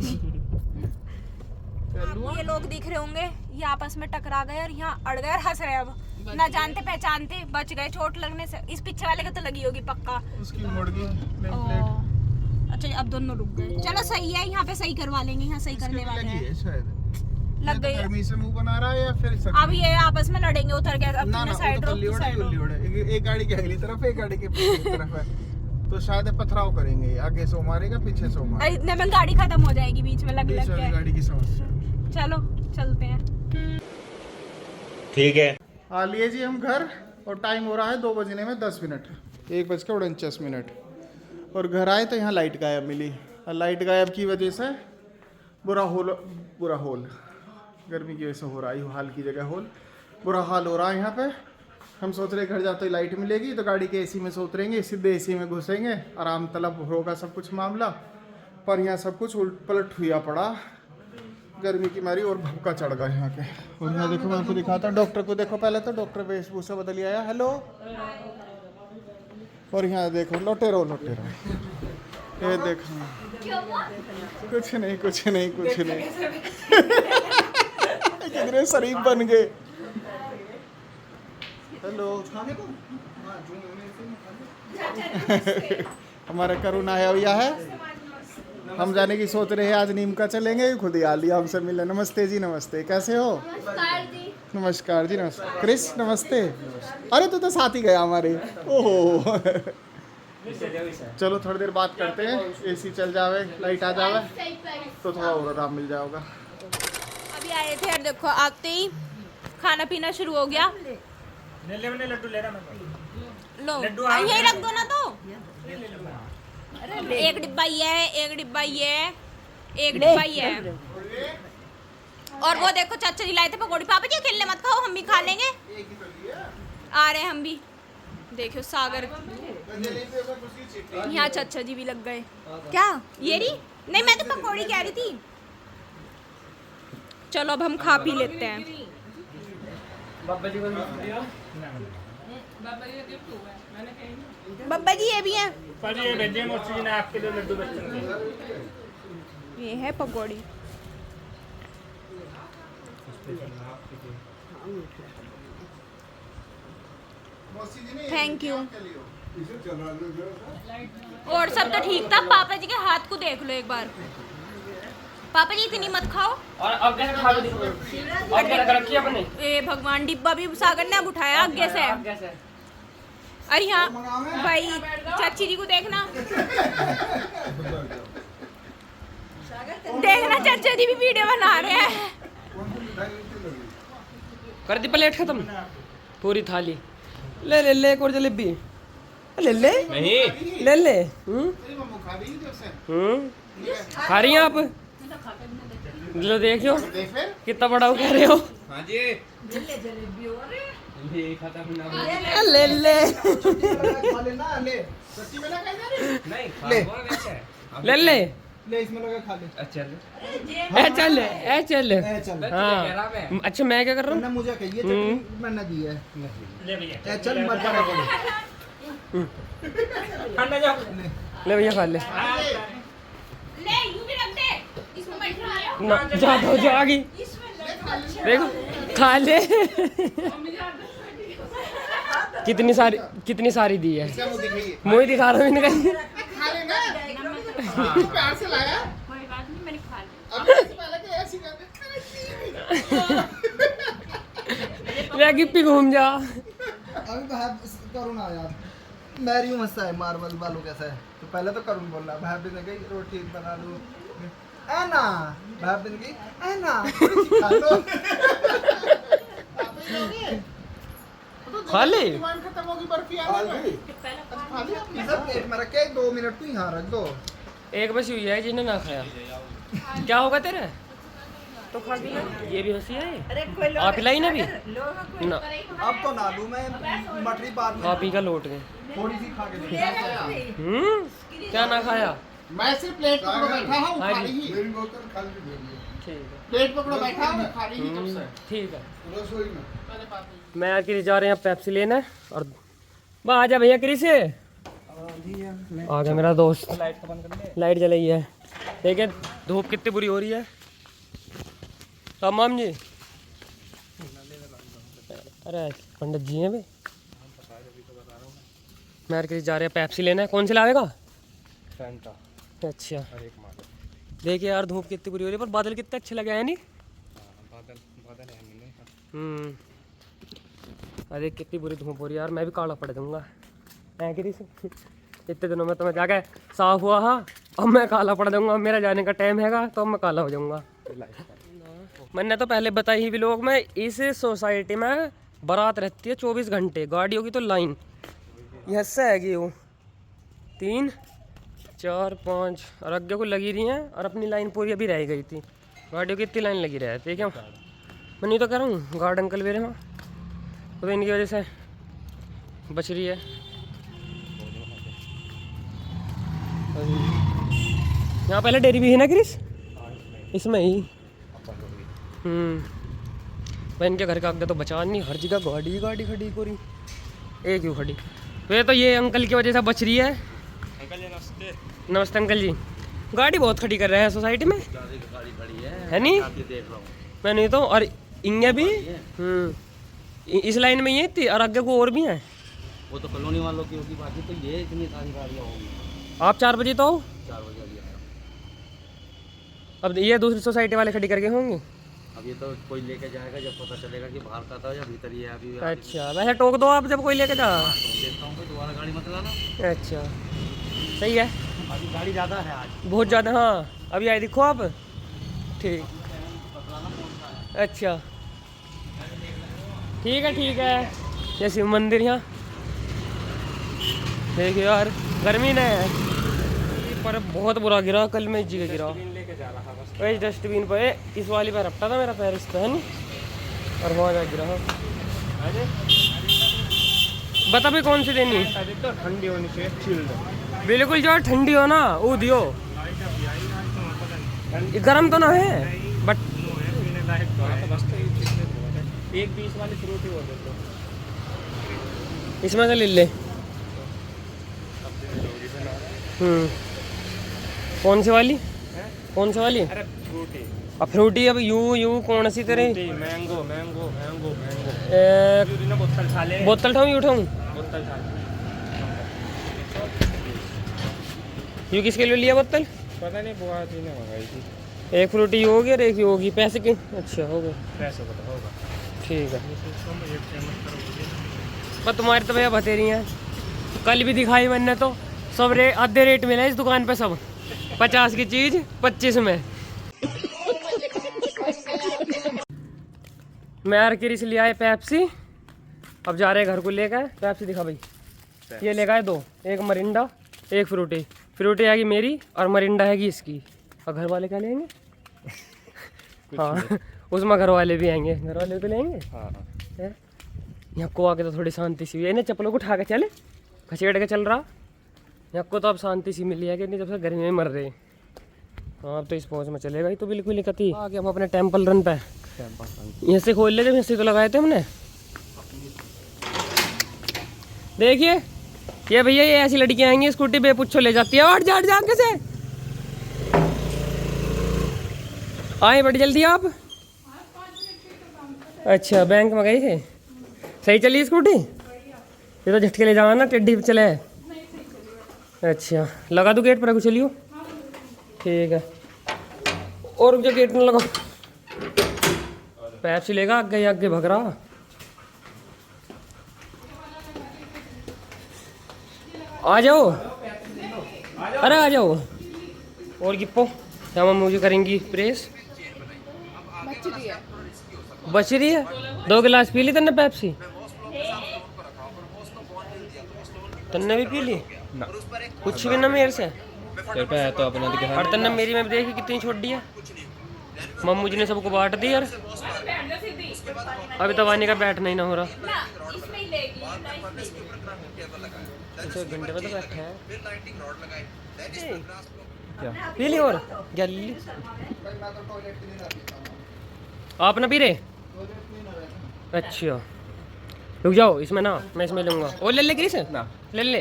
आपको ये लोग दिख रहे होंगे, ये आपस में टकरा गए और यहाँ अड़ गए और हंस रहे। अब ना जानते पहचानते बच गए चोट लगने से। इस पीछे वाले को तो लगी होगी पक्का। उसकी मुड़ गई नेम ओ, प्लेट। अच्छा अब दोनों रुक गए। चलो सही है, यहाँ पे सही करवा लेंगे, यहाँ सही करने वाले लगी हैं। है शायद, लग गई। गर्मी से मुंह बना रहा है या फिर सच अब ये आपस में लड़ेंगे उतर के। अब ना तुमने ना साइड वो तो रोक, साइड रोक। एक गाड़ी की अगली तरफ है, एक गाड़ी के पीछे तरफ है, तो शायद पथराव करेंगे, आगे से मारेगा पीछे से मारेगा, इतने में गाड़ी खत्म हो जाएगी बीच में लग बीच लग वाली के। गाड़ी की समस्या। चलो चलते हैं। ठीक है। आ लिए जी हम घर, और टाइम हो रहा है 2 बजने में 10 मिनट, 1:49 और घर आए तो यहाँ लाइट गायब मिली। और लाइट गायब की वजह से बुरा होल गर्मी की वजह से हो रहा है, हाल की जगह होल, बुरा हाल हो रहा है यहाँ पे। हम सोच रहे घर जाते ही लाइट मिलेगी तो गाड़ी के एसी में से उतरेंगे, सीधे एसी में घुसेंगे, आराम तलब होगा सब कुछ मामला। पर यहाँ सब कुछ उल्ट पलट हुआ पड़ा गर्मी की मारी, और भभका चढ़ गया यहाँ के। और यहाँ देखो, मैं आपको दिखाता हूँ डॉक्टर को। देखो पहले तो डॉक्टर वेशभूषा बदल आया, हेलो। और यहाँ देखो लोटेरो, ये देखो, कुछ नहीं कितने शरीफ बन गए। हेलो, हमारा करुणा है भैया है, हम जाने की सोच रहे हैं, आज नीम का चलेंगे, खुद ही आ लिया हमसे मिले। नमस्ते जी, नमस्ते, कैसे हो? नमस्कार जी, नमस्कार। क्रिस नमस्ते। अरे तू तो साथ ही गया हमारे। ओहो चलो थोड़ी देर बात करते हैं, एसी चल जावे, लाइट आ जावे तो थोड़ा और आराम मिल जाएगा। अभी आए थे और देखो आते ही खाना पीना शुरू हो गया। लड्डू ले रहा मैं। लो यही रख दो ना, तो एक डिब्बा ये, एक डिब्बा ये, एक डिब्बा ये। और वो देखो चाचा जी लाए थे पकौड़ी। पापा जी अकेले मत खाओ, हम भी खा लेंगे। आ रहे हैं हम भी। देखो सागर, यहाँ चाचा जी भी लग गए। क्या ये रही? नहीं मैं तो पकौड़ी कह रही थी। चलो अब हम खा पी लेते हैं। बाबा जी को दिया। बब्बा जी ये भी हैं। पर ये भेजे मौसी जी ने आपके लिए लड्डू बच्चन के। ये है पकौड़ी। Thank you. और सब तो ठीक था। पापा जी के हाथ को देख लो एक बार। पापा जी इतनी मत खाओ। और अब कैसे खा लो, अब क्या रखी अपने? ए भगवान, डिब्बा भी सागर ने अब उठाया आगे से। अरे यहाँ भाई चाची जी को देखना, देखना चाचा जी भी वीडियो बना रहे हैं। कर दी प्लेट खत्म, पूरी थाली। ले ले ले, एक और जलेबी ले ले। नहीं ले ले। खा रही हैं आप? लो देखियो कितना बड़ा कह रहे हो। हाँ जी। ले ले ले ले ले इसमें लगा खा ले। अच्छा ए चल हाँ। अच्छा मैं क्या कर रहा हूँ? मुझे कहिए मैंने दी है। ले भैया। चल मत पड़ा खाना जाओ। ले भैया खा ले। ले यूं भी रख दे, इसमें बैठ रहा है। ना जा दो, जो आ गई देखो खा ले। कितनी सारी दी है। मुझे दिखा रहा हूँ इनका। खा लेना प्यार से लाया। कोई बात नहीं, मैंने खा लिया। अब इससे पहले कि ऐसी ले गिप्पी घूम जा। अभी करुण आ यार, मैरी मस्ता है मार्बल बालू कैसा है। तो पहले तो करुण बोल रहा, भाभी ने कही रोटी बना लो, ऐना भाभी ने कही ऐना खा लो। खा ले। खत्म होगी बर्फी आ गई। खा लिया प्लेट में रख के 2 मिनट तू यहाँ रख दो। एक बस हुई है जिन्हें ना खाया। क्या होगा तेरे? तो खा भी ये भी हंसी है। आप पिलाई ना भी ना। अब तो ना लूं मैं, मटरी बाद में खा पी का लौट गए। थोड़ी सी खा के देख। क्या ना खाया? मैं सिर्फ प्लेट पकड़ो बैठा हूँ, हाँ खाली जी। ही मेरी बोतल खाली दे दी। ठीक है प्लेट पकड़ो बैठा हूँ, खाली ही कब से। ठीक है। रसोई में मैं और क्रिस जा रहे हैं पेप्सी लेने। और वाह आ जा भैया क्रिस। आ गया मेरा दोस्त। लाइट जलाई है। ठीक है, धूप कितनी बुरी हो रही है। तमाम जी। अरे पंडित जी हैं भाई। मैं किसी जा रहे हैं पेप्सी लेना है। कौन से लावेगा? फैंटा अच्छा और एक माल। देखिए यार धूप कितनी बुरी हो रही है पर बादल कितने अच्छे लगे हैं नहीं? बादल बादल है नहीं। अरे कितनी बुरी धूप हो रही है यार, मैं भी काला पड़ दूंगा। इतने दिनों में तो मैं जाके साफ हुआ हाँ, अब मैं काला पड़ जाऊंगा। मेरा जाने का टाइम हैगा तो अब मैं काला हो जाऊंगा। मैंने तो पहले बताई ही व्लॉग में, इस सोसाइटी में बारात रहती है 24 घंटे। गाड़ियों की तो लाइन यहाँ से हैगी वो 3 4 5 और आगे को लगी रही हैं और अपनी लाइन पूरी अभी रह गई थी। गाड़ियों की इतनी लाइन लगी रहती है क्या? मैं नहीं तो कह रहा हूँ गार्ड अंकल मेरे वहाँ तो इनकी वजह से बच रही है। यहाँ पहले डेयरी भी है ना क्रिस? इसमें ही भाई इनके घर का आगे तो बचा नहीं, हर जगह गाड़ी गाड़ी खड़ी पूरी। एक क्यों खड़ी? वे तो ये अंकल की वजह से बच रही है। अंकल जी नमस्ते। नमस्ते अंकल जी। गाड़ी बहुत खड़ी कर रहे हैं सोसाइटी में, गाड़ी खड़ी है नहीं? देख रहा हूँ मैं नहीं तो। और इंगे भी इस लाइन में ये थी और आगे को और भी हैं। वो तो कॉलोनी वालों की होगी, बाकी तो ये इतनी सारी गाड़ियाँ होंगी। आप 4 बजे तो आओ। 4 बजे अभी आया। अब ये दूसरी सोसाइटी वाले खड़ी करके होंगे। अब ये तो कोई लेके जाएगा जब पता चलेगा कि बाहर का था या भीतर ही है। अभी अच्छा वैसे टोक दो आप जब कोई लेके जा। देखता हूँ दोबारा गाड़ी मत लाना। अच्छा सही है। अभी गाड़ी ज़्यादा है आज, बहुत ज़्यादा। हाँ अभी आए दिखो आप। ठीक अच्छा ठीक है। ये शिव मंदिर यहाँ देखिए यार, गर्मी ने पर बहुत बुरा गिरा। कल मैं जी का गिरा लेके जा रहा बस। वही डस्टबिन पे इस वाली पे रपटा था मेरा पैर इस पे है नहीं और वहाँ जा गिरा। बता भाई कौन सी देनी? तो ठंडी होनी चाहिए, चिल्ड। बिल्कुल जो ठंडी हो ना वो दियो। गर्म तो ना है बट एक 20 वाली फ्रूटी हो गई। इसमें से ले ले। कौन सी वाली? कौन सी वाली? अरे फ्रूटी। अब फ्रूटी अब यू कौन सी तेरे? Mango mango mango mango. बोतल खा ले। बोतल उठाऊँ यू उठाऊँ? बोतल खा ले। यू किसके लिए लिया बोतल? पता नहीं बुआ जी ने मंगाई थी। एक फ्रूटी यू होगी और एक यू होगी। पैसे की? अच्छा हो गए। पैसे बता होगा। ठीक है। पर तुम्हारी तो भैया बतेरी हैं। कल भी दिखाई मैंने तो सब आधे रेट मिला इस दुकान पे। सब 50 की चीज़ 25 में। मैं यार किरिस ले आए पेप्सी। अब जा रहे हैं घर को लेकर। पेप्सी दिखा भाई। ये ले गए 2, एक मरिंडा एक फ्रूटी। फ्रूटी आएगी मेरी और मरिंडा आएगी इसकी। और घर वाले क्या लेंगे? हाँ उसमें घर वाले भी आएंगे। घर वाले तो लेंगे। हाँ हैं? यहाँ को आके तो थोड़ी शांति सी हुई है। इन्हें चप्पलों को उठा के चले, खसेड़ के चल रहा। यहाँ को तो अब शांति सी मिली है कि नहीं, जब से गर्मी में मर रहे। हाँ अब तो इस पहुँच में चलेगा ही तो बिल्कुल ही कती। आगे हम अपने टेम्पल रन पे यहाँ से खोल लेते। यहाँ से तो लगाए थे हमने। देखिए ये भैया ये ऐसी लड़कियाँ आएंगी स्कूटी पे पुच्छो ले जाती है। और जा कैसे आए बड़ी जल्दी आप? अच्छा बैंक में गई थे। सही चली स्कूटी? ये तो झटके ले जाओ ना, टेढ़ी चले। अच्छा लगा दो गेट पर, चलियो। ठीक है और जो गेट में लगा पैप से लेगा आगे भग रहा। आ जाओ, अरे आ जाओ। और गिप्पो क्या मुझे करेंगी प्रेस? बच रही है। 2 गिलास पी ली तन्ने पेप्सी? तन्ने भी पी ली ना। कुछ भी ना मेरे से? तेरे पे है तो अपना दिखा। और तन्ने मेरी में देखी कितनी छोड़ दी है। मम्मू जी ने सबको बांट दी यार। अभी तो वानी का बैठना ही ना हो रहा। अच्छा 1 घंटे में तो बैठा है। क्या पी ली और क्या ली? आप ना पी रहे? अच्छा रुक जाओ इसमें ना, मैं इसमें लूँगा। और ले ले क्रिस ना। ले ले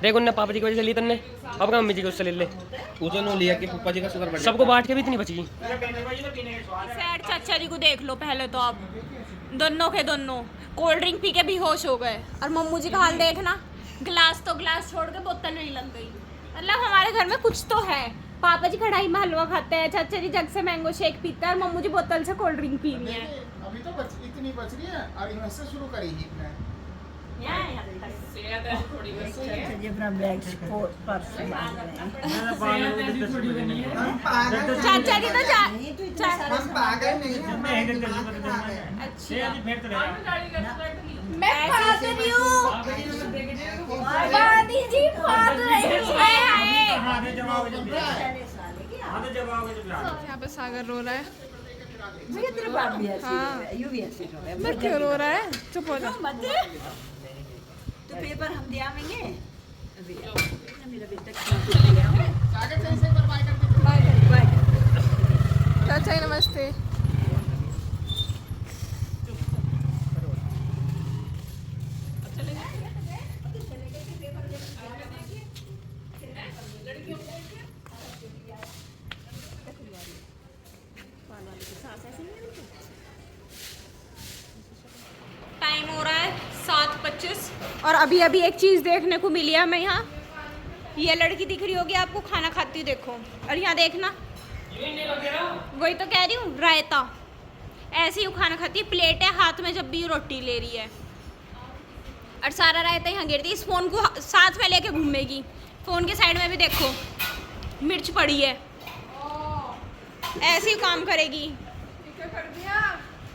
देखो उनने पापा जी की वजह से ली तन्ने, अब का मम्मी जी को उससे ले ले। उन्होंने लिया कि पप्पा जी का शुगर बढ़ गया। सबको बांट के भी इतनी बची। सैड चाचा जी को देख लो पहले तो आप, दोनों के दोनों कोल्ड ड्रिंक पी के बेहोश हो गए। और मम्मू जी का हाल देखना, गिलास तो गिलास छोड़ के बोतल नहीं लग गई। मतलब हमारे घर में कुछ तो है। पापा जी कढ़ाई में हलवा खाते हैं, चाचा जी जग से मैंगो शेक पीते हैं और मम्मू जी बोतल से कोल्ड ड्रिंक पी रही है। अभी तो इतनी बच रही है और यहाँ से शुरू करेगी अपने। चाचा जी तो हम पागल नहीं अच्छा मैं भाग रही हूँ, वानी जी भाग रही है। यहाँ पे सागर रो रहा है। तेरे बाप भी ऐसे हाँ। ही यूं भी ऐसे ही है। मैं क्यों रो रहा है? चुप हो जा। तो पेपर हम दे आवेंगे अभी। मेरा बेटा सागर से एक बार बाय करके बाय। चाचा जी नमस्ते। टाइम हो रहा है 7:25 और अभी अभी एक चीज़ देखने को मिली है हमें यहाँ। ये लड़की दिख रही होगी आपको खाना खाती हुई, देखो। और यहाँ देखना, वही तो कह रही हूँ, रायता ऐसे ही वो खाना खाती है। प्लेट है हाथ में जब भी ये रोटी ले रही है और सारा रायता यहाँ गिरती है। इस फ़ोन को साथ में लेके घूमेगी। फ़ोन के साइड में भी देखो मिर्च पड़ी है, ऐसे ही काम करेगी। क्या कर दिया?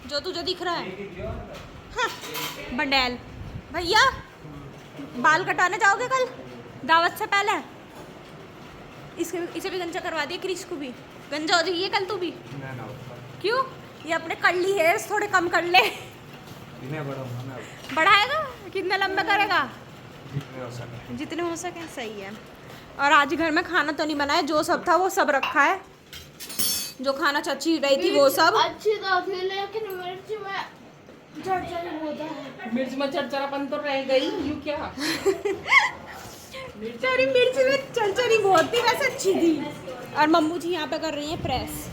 जो तुझे दिख रहा है हाँ, बंडेल। भैया बाल कटाने जाओगे कल दावत से पहले? इसे भी गंजा करवा दिए, क्रिश को भी गंजा हो जाइए कल तू भी। क्यों? ये अपने कर्ली हेयर्स थोड़े कम कर ले। बढ़ाएगा? कितने लंबे करेगा? जितने हो सके। सही है। और आज घर में खाना तो नहीं बनाया, जो सब था वो सब रखा है। जो खाना चची रही थी वो सब। अच्छी तो थी लेकिन मिर्च में चरचरी होता है। मिर्च में चरचरापन तो रह गई। यू क्या? तेरी मिर्च में चरचरी बहुत थी, वैसे अच्छी थी। और मम्मू जी यहाँ पे कर रही हैं प्रेस।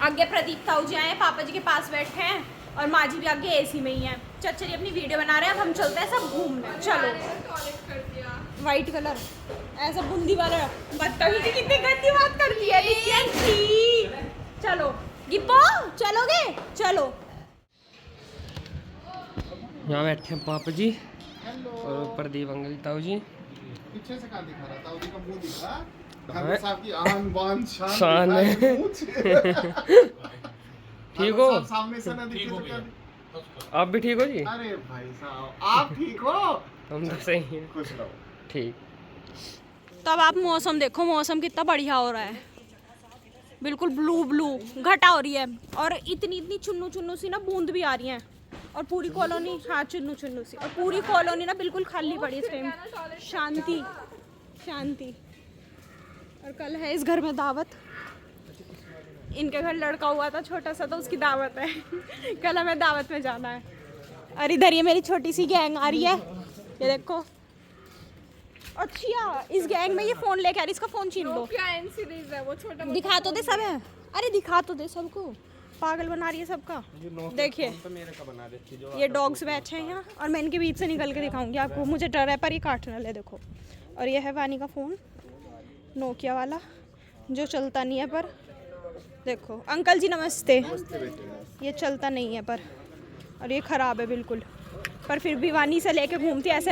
आगे प्रदीप ताऊ जी आए, पापा जी के पास बैठे हैं और माँ जी भी आगे एसी में ही हैं। चचरी अपनी वीडियो बना रहे हैं। अब हम चलते हैं सब घूमने। चलो। वाइट कलर ऐसा बूंदी वाला। बदतमीजी कितनी गंदी बात करती है नित्या। चलो गिप्पो, चलोगे? चलो। यहाँ बैठे हैं पापा जी और प्रदीप अंकल ताऊ जी। पीछे से कहाँ दिखा रहा था? उसी का मुंह दिख रहा। हाँ। खान साहब की आन बान शान है। ठीक हो? साहब सामने से ना दिखे तो क्या? आप भी ठीक हो जी? अरे भाई साहब आप ठीक हो? हम तो सही हैं। खुश रहो। ठीक। तब आप मौसम देखो, मौसम कितना बढ़िया हो रहा है। बिल्कुल ब्लू ब्लू घटा हो रही है और इतनी इतनी चुन्नू चुन्नू सी ना बूंद भी आ रही हैं। और पूरी कॉलोनी, हाँ चुन्नू चुन्नू सी, और पूरी कॉलोनी ना बिल्कुल खाली पड़ी इस टाइम। शांति शांति। और कल है इस घर में दावत। इनके घर लड़का हुआ था छोटा सा, तो उसकी दावत है। कल हमें दावत में जाना है। और इधर ये मेरी छोटी सी गैंग आ रही है, ये देखो। अच्छा इस गैंग में ये फोन लेके आ रही, इसका फोन छीन लो। क्या एन सीरीज है वो? छोटा दिखा तो दे सब है। अरे दिखा तो दे सबको, पागल बना रही है सबका। देखिए ये डॉग्स बैठे हैं यहाँ और मैं इनके बीच से निकल के दिखाऊंगी आपको। मुझे डर है पर ये काट ना ले। देखो। और ये है वानी का फ़ोन, नोकिया वाला, जो चलता नहीं है। पर देखो अंकल जी नमस्ते। ये चलता नहीं है पर, और ये ख़राब है बिल्कुल। पर फिर भी वानी से लेके घूमती ऐसे।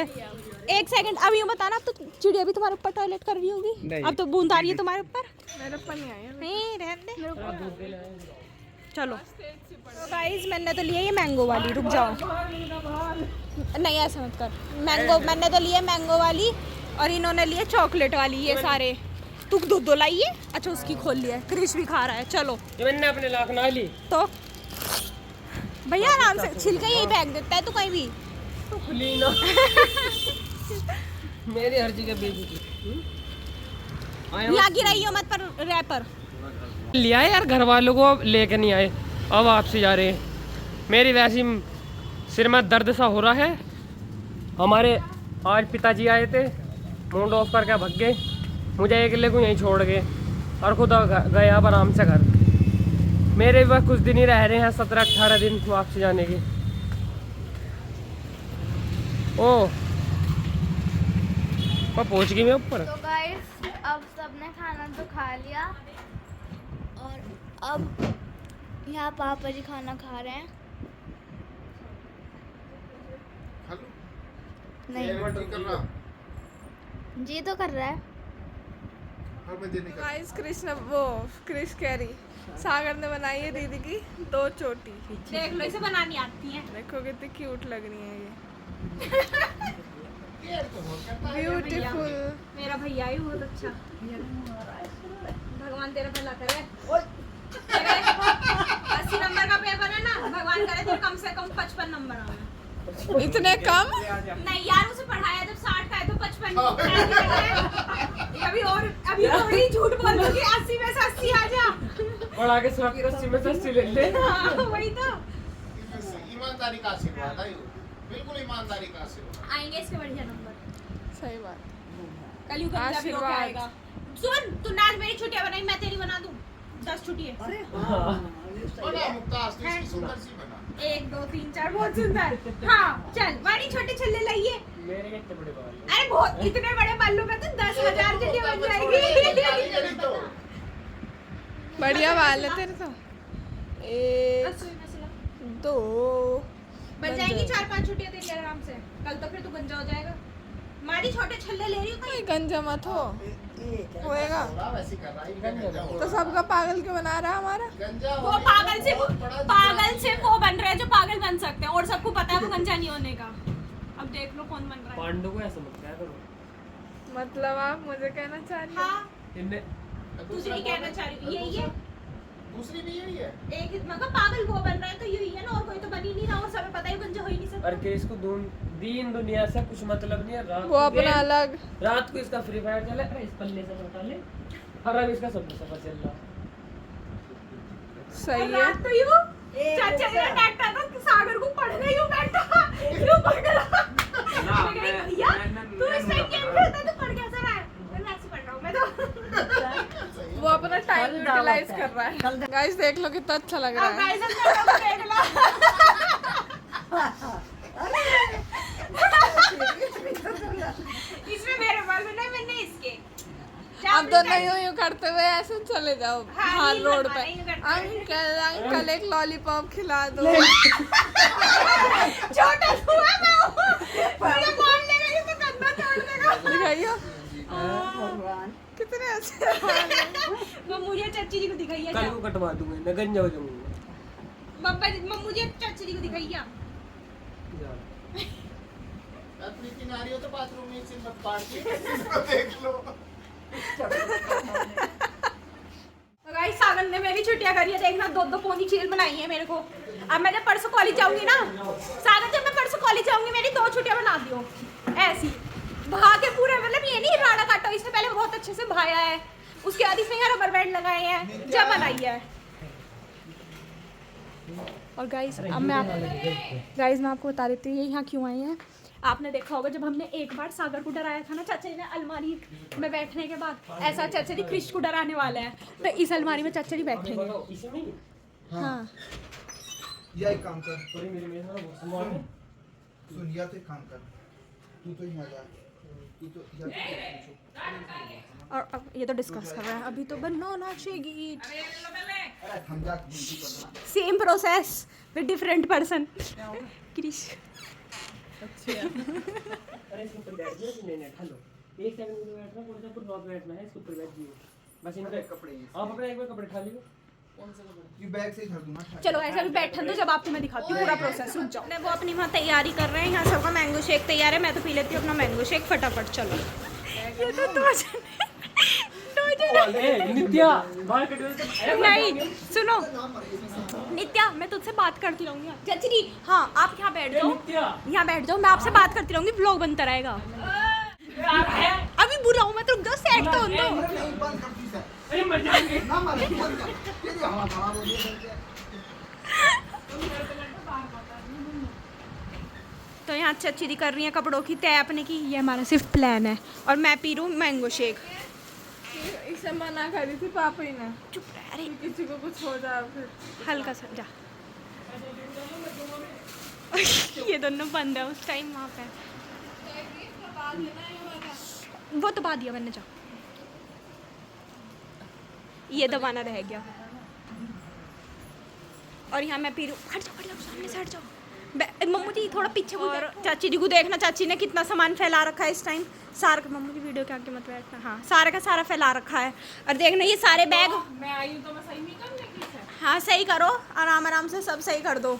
एक सेकंड, अब यूँ बताना, अब तो चिड़िया भी तुम्हारे ऊपर टॉयलेट कर रही होगी। अब तो बूंद आ रही है तुम्हारे ऊपर। मेरे ऊपर नहीं आया। नहीं रहने दे। चलो तो गाइस मैंने तो लिया ये मैंगो वाली। रुक जाओ, नहीं ऐसा मत कर। मैंगो मैंने तो लिया मैंगो वाली और इन्होंने लिए चॉकलेट वाली। ये सारे तू दो लाई है। अच्छा उसकी खोल लिया, क्रिश भी खा रहा है। चलो ये मैंने अपने लाख ना ली तो भैया आराम से छिलका यही फेंक देता है तू कहीं भी। तो खुली ना। मेरी हर जगह बेइज्जती। यहाँ गिराई हो मत पर रैपर। लिया है यार, घर वालों को लेके नहीं आए, अब आपसे जा रहे हैं। मेरी वैसी सिर में दर्द सा हो रहा है। हमारे आज पिताजी आए थे मूड ऑफ करके भग गए, मुझे अकेले को यहीं छोड़ गए और खुद गए अब आराम से घर। मेरे भी बस कुछ दिन ही रह रहे हैं, 17-18 दिन वापसी जाने की। ओह पहुंच गई मैं ऊपर। तो गाइस अब सबने खाना तो खा लिया और अब यहाँ पापा जी खाना खा रहे हैं। नहीं जी तो कर रहा है। गाइस क्रिश कह रही सागर ने बनाई है दीदी की 2 चोटी। देख लो, इसे बनानी आती है। देखो कितनी क्यूट लग रही है ये। ब्यूटीफुल। मेरा भैया ही बहुत अच्छा। भगवान तेरा भला करे। 80 नंबर का पेपर है ना, भगवान करे तेरे कम से कम 55 नंबर आए। इतने कम? नहीं यार, उसे पढ़ाया जब 60 का है तो 55। अभी थोड़ी झूठ बोल दूंगी, 80 में से 80 आ जा। बढ़ा के 80 में से 80 ले ले। वही तो। ईमानदारी का आशीर्वाद है, बिल्कुल ईमानदारी का आशीर्वाद। आएंगे इसके बढ़िया नंबर। सही बात। कल यू कंजा भी होके आएगा। सुन, तू ना आज मेरी छुट्टियां बनाई, मैं तेरी बना दूं। 10 छुट्टी है। बड़ा मुक्ताज तो इसकी सुंदर सी बना। 1 2 3 4 बहुत सुंदर। हाँ चल, बड़ी छोटे छल्ले लाइए। मेरे कितने बड़े बाल? अरे बहुत, इतने बड़े बालों में तो 10,000 छुट्टियां बन जाएगी। बढ़िया बाल है तेरे तो। 1 2 बन जाएगी 4-5 छुट्टियां तेरी आराम से। कल तो फिर तू गंजा हो जाएगा। मारी छोटे छल्ले ले रही हूँ कहीं। गंजा मत हो, होएगा वैसे कर रहा है, गंजा हो तो सबका पागल क्यों बना रहा है हमारा? गंजा वो पागल से वो बन रहे हैं जो पागल बन सकते हैं, और सबको पता है वो गंजा नहीं होने का। अब देख लो कौन बन रहा है। पांडु को ऐसा मत कहा करो। मतलब आप मुझे कहना चाह रही हो? हाँ, इनने दूसरी कहना चाह रही हूँ यही है। दूसरी भी यही है। एक मतलब पागल वो बन रहा है तो यही है ना, और कोई तो बन ही नहीं रहा, और सब पता ही गंजा हो ही नहीं सकता। और के इसको दीन दुनिया से कुछ मतलब नहीं है। रात वो को अपना game, अलग। रात को इसका फ्री फायर चले, अरे इस पल्ले से हटा ले, और अब इसका सब सफर चल रहा। सही और है। रात को यूं चाचा ने डांटा था कि सागर को पढ़ने यूं बैठा, यूं पढ़ रहा। मैं कही, भैया तू इस टाइम गेम खेलता है तो पढ़ कैसा रहा है? मैं ऐसे पढ़ रहा हूँ मैं तो। वो अपना टाइम यूटिलाइज कर रहा है। गाइस देख लो कितना अच्छा लग रहा अब है। गाइस हम देख लो। इसमें मेरे बाल में नहीं, मैंने इसके। अब दोनों यूं करते हुए ऐसे चले जाओ हाँ, बाहर यूं रोड करना, पे। यूं करना। अंकल एक लॉलीपॉप खिला दो। छोटा हुआ मैं हूँ। मुझे मार लेगा ये तो कंधा तोड़ देगा। दिखाइयो भगवान कितने अच्छे बाल हैं। मम्मू जी चाची जी को दिखाइए। कल को कटवा दूंगा, मैं गंजा हो जाऊंगा। मम्मू जी चाची जी को दिखाइए। प्रीति नारी हो तो बाथरूम में सिर मत पाड़ के इसको देख लो। तो गाइस सागर ने मेरी छुट्टियां करी है, देखना 2-2 पोनी चील बनाई है मेरे को। अब मैं जब परसों कॉलेज जाऊंगी ना, सागर जब मैं परसों कॉलेज जाऊंगी मेरी 2 छुट्टियां बना दियो ऐसी भा के पूरे। मतलब ये नहीं राड़ा काटो, इससे पहले बहुत अच्छे से भाया है, उसके बाद इसमें यहाँ रबर बैंड लगाए हैं, जब बनाई है। और गाइस अब मैं आपको बता देती हूँ ये यहाँ क्यों आए हैं। आपने देखा होगा जब हमने एक बार सागर को डराया था ना, चाचा जी ने अलमारी में बैठने के बाद, ऐसा चाचा जी क्रिश को डराने वाला है, तो इस अलमारी में चाचा जी बैठेंगे। इसमें हाँ या एक काम कर, सुन या तो एक काम कर, तू तो यहाँ जा, तू तो या तो और अब ये तो डिस्कस कर रहे हैं, अभी तो बनना नाचेगी। अरे हम जा गिनती करना। Same process with different person. Krish अरे इसके ऊपर बैठ जाओ, नहीं नहीं हेलो, एक सेकंड में बैठना, कौन सा ऊपर रॉक बैठना है, इसके ऊपर बैठ जाइए बस। इनके कपड़े आप अपने एक बार कपड़े खा लियो। कौन सा कपड़ा? ये बैग से ही धर दूँ ना। चलो ऐसा भी बैठन दो, जब आपको मैं दिखाती हूँ पूरा प्रोसेस। रुक जाओ, वो अपनी वहाँ तैयारी कर रहे हैं, यहाँ सबका मैंगो शेक तैयार है, मैं तो पी लेती हूँ अपना मैंगो शेक फटाफट। चलो ये तो 2 जने नित्या बाल कटवा से नहीं सुनो नित्या, मैं तुझसे बात करती रहूंगी। चाची जी हाँ आप यहाँ बैठ जाओ, यहाँ बैठ जाओ, मैं आपसे बात करती रहूंगी, व्लॉग बनता रहेगा। अभी बुलाऊं मैं तो 10 सेट तो होने दो। अरे मर जाएंगे ना मारे मत कर, तेरी हवा खराब हो रही है। तो यहाँ चाची दी कर रही है कपड़ों की तय अपने की, ये हमारा सिर्फ प्लान है। और मैं पी रही हूँ मैंगो शेक। इसे मना करी थी पापा ही ने, चुप रह, अरे किसी को कुछ हो जाए फिर। हल्का सा जा। ये दोनों बंद है उस टाइम वहाँ पे, वो तो पा दिया मैंने, जा। ये दबाना रह गया। और यहाँ मैं पी रही हूँ, हट जाओ सामने से हट जाओ। मम्मू जी थोड़ा पीछे को। और चाची जी को देखना, चाची ने कितना सामान फैला रखा है इस टाइम। सारा का, मम्मू जी वीडियो के आगे मत बैठना, हाँ सारा का सारा फैला रखा है। और देखना ये सारे बैग, मैं आई हूँ तो मैं सही नहीं करने की है। हाँ सही करो, आराम आराम से सब सही कर दो।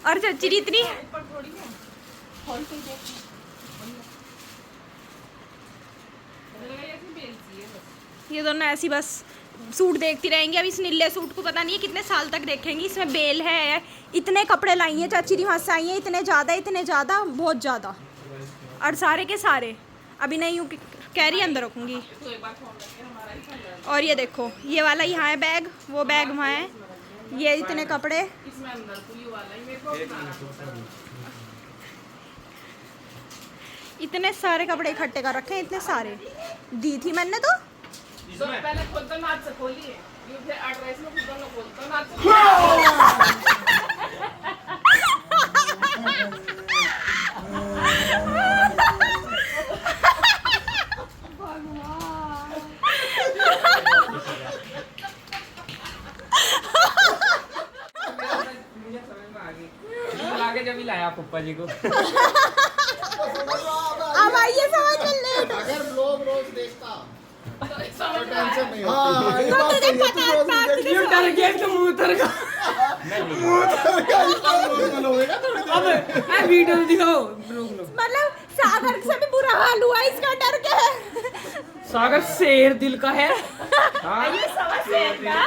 और चाची जी इतनी ऊपर थोड़ी है, हॉल पे देखो। ऐसी बेलती है बस। ये दोनों ऐसी बस सूट देखती रहेंगी। अब इस नीले सूट को पता नहीं है कितने साल तक देखेंगी, इसमें बेल है। इतने कपड़े लाई हैं चाची जी वहाँ से आई हैं, इतने ज़्यादा बहुत ज़्यादा। और सारे के सारे अभी नहीं यूँ कैरी अंदर रखूँगी। और ये देखो ये वाला यहाँ है बैग, वो बैग वहाँ है, ये इतने कपड़े। इसमें अंदर पूरी वाला ही मेरे को इतने सारे कपड़े इकट्ठे कर रखे हैं, इतने सारे दी थी मैंने तो। पहले खुद तो नाच से खोली है, ये फिर एड्रेस में खुद तो खोलता नाच आगे जब ही लाया पप्पा जी को। अब आइए समझ में लेट। अगर लोग रोज देखता तो टेंशन नहीं तो तुझे पता है ये डर गया तो मुंह उतर गया। अब ए वीडियो दिखाओ। मतलब सागर से भी बुरा हाल हुआ इसका, डर के। सागर शेर दिल का है। ये समझ शेर का।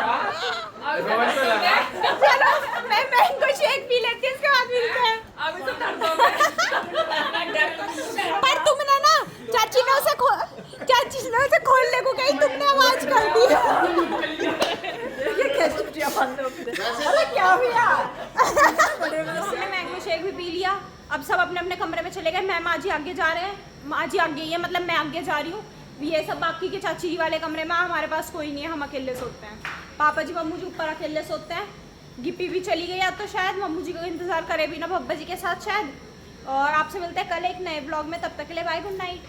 रोज तो लगा। चलो मैं मैंगो शेक पी लेती हूँ, उसके बाद मिलते हैं। अभी तो डर दो पर तुमने ना चाची ने उसे खोलने को कही, तुमने आवाज कर दी। ये कैसे चुटिया बंद हो गई? अरे क्या हुआ? हमने मैंगो शेक भी पी लिया। अब सब अपने अपने कमरे में चले गए। मैं माँ जी आगे जा रहे हैं, माँ जी आगे ही है, मतलब मैं आगे जा रही हूँ। ये सब बाकी के चाची जी वाले कमरे में, हमारे पास कोई नहीं है, हम अकेले सोते हैं। पापा जी मम्मू जी ऊपर अकेले सोते हैं। गिप्पी भी चली गई, अब तो शायद मम्मू जी का इंतजार करे भी ना, पप्पा जी के साथ शायद। और आपसे मिलते हैं कल एक नए ब्लॉग में, तब तक के लिए बाय, गुड नाइट।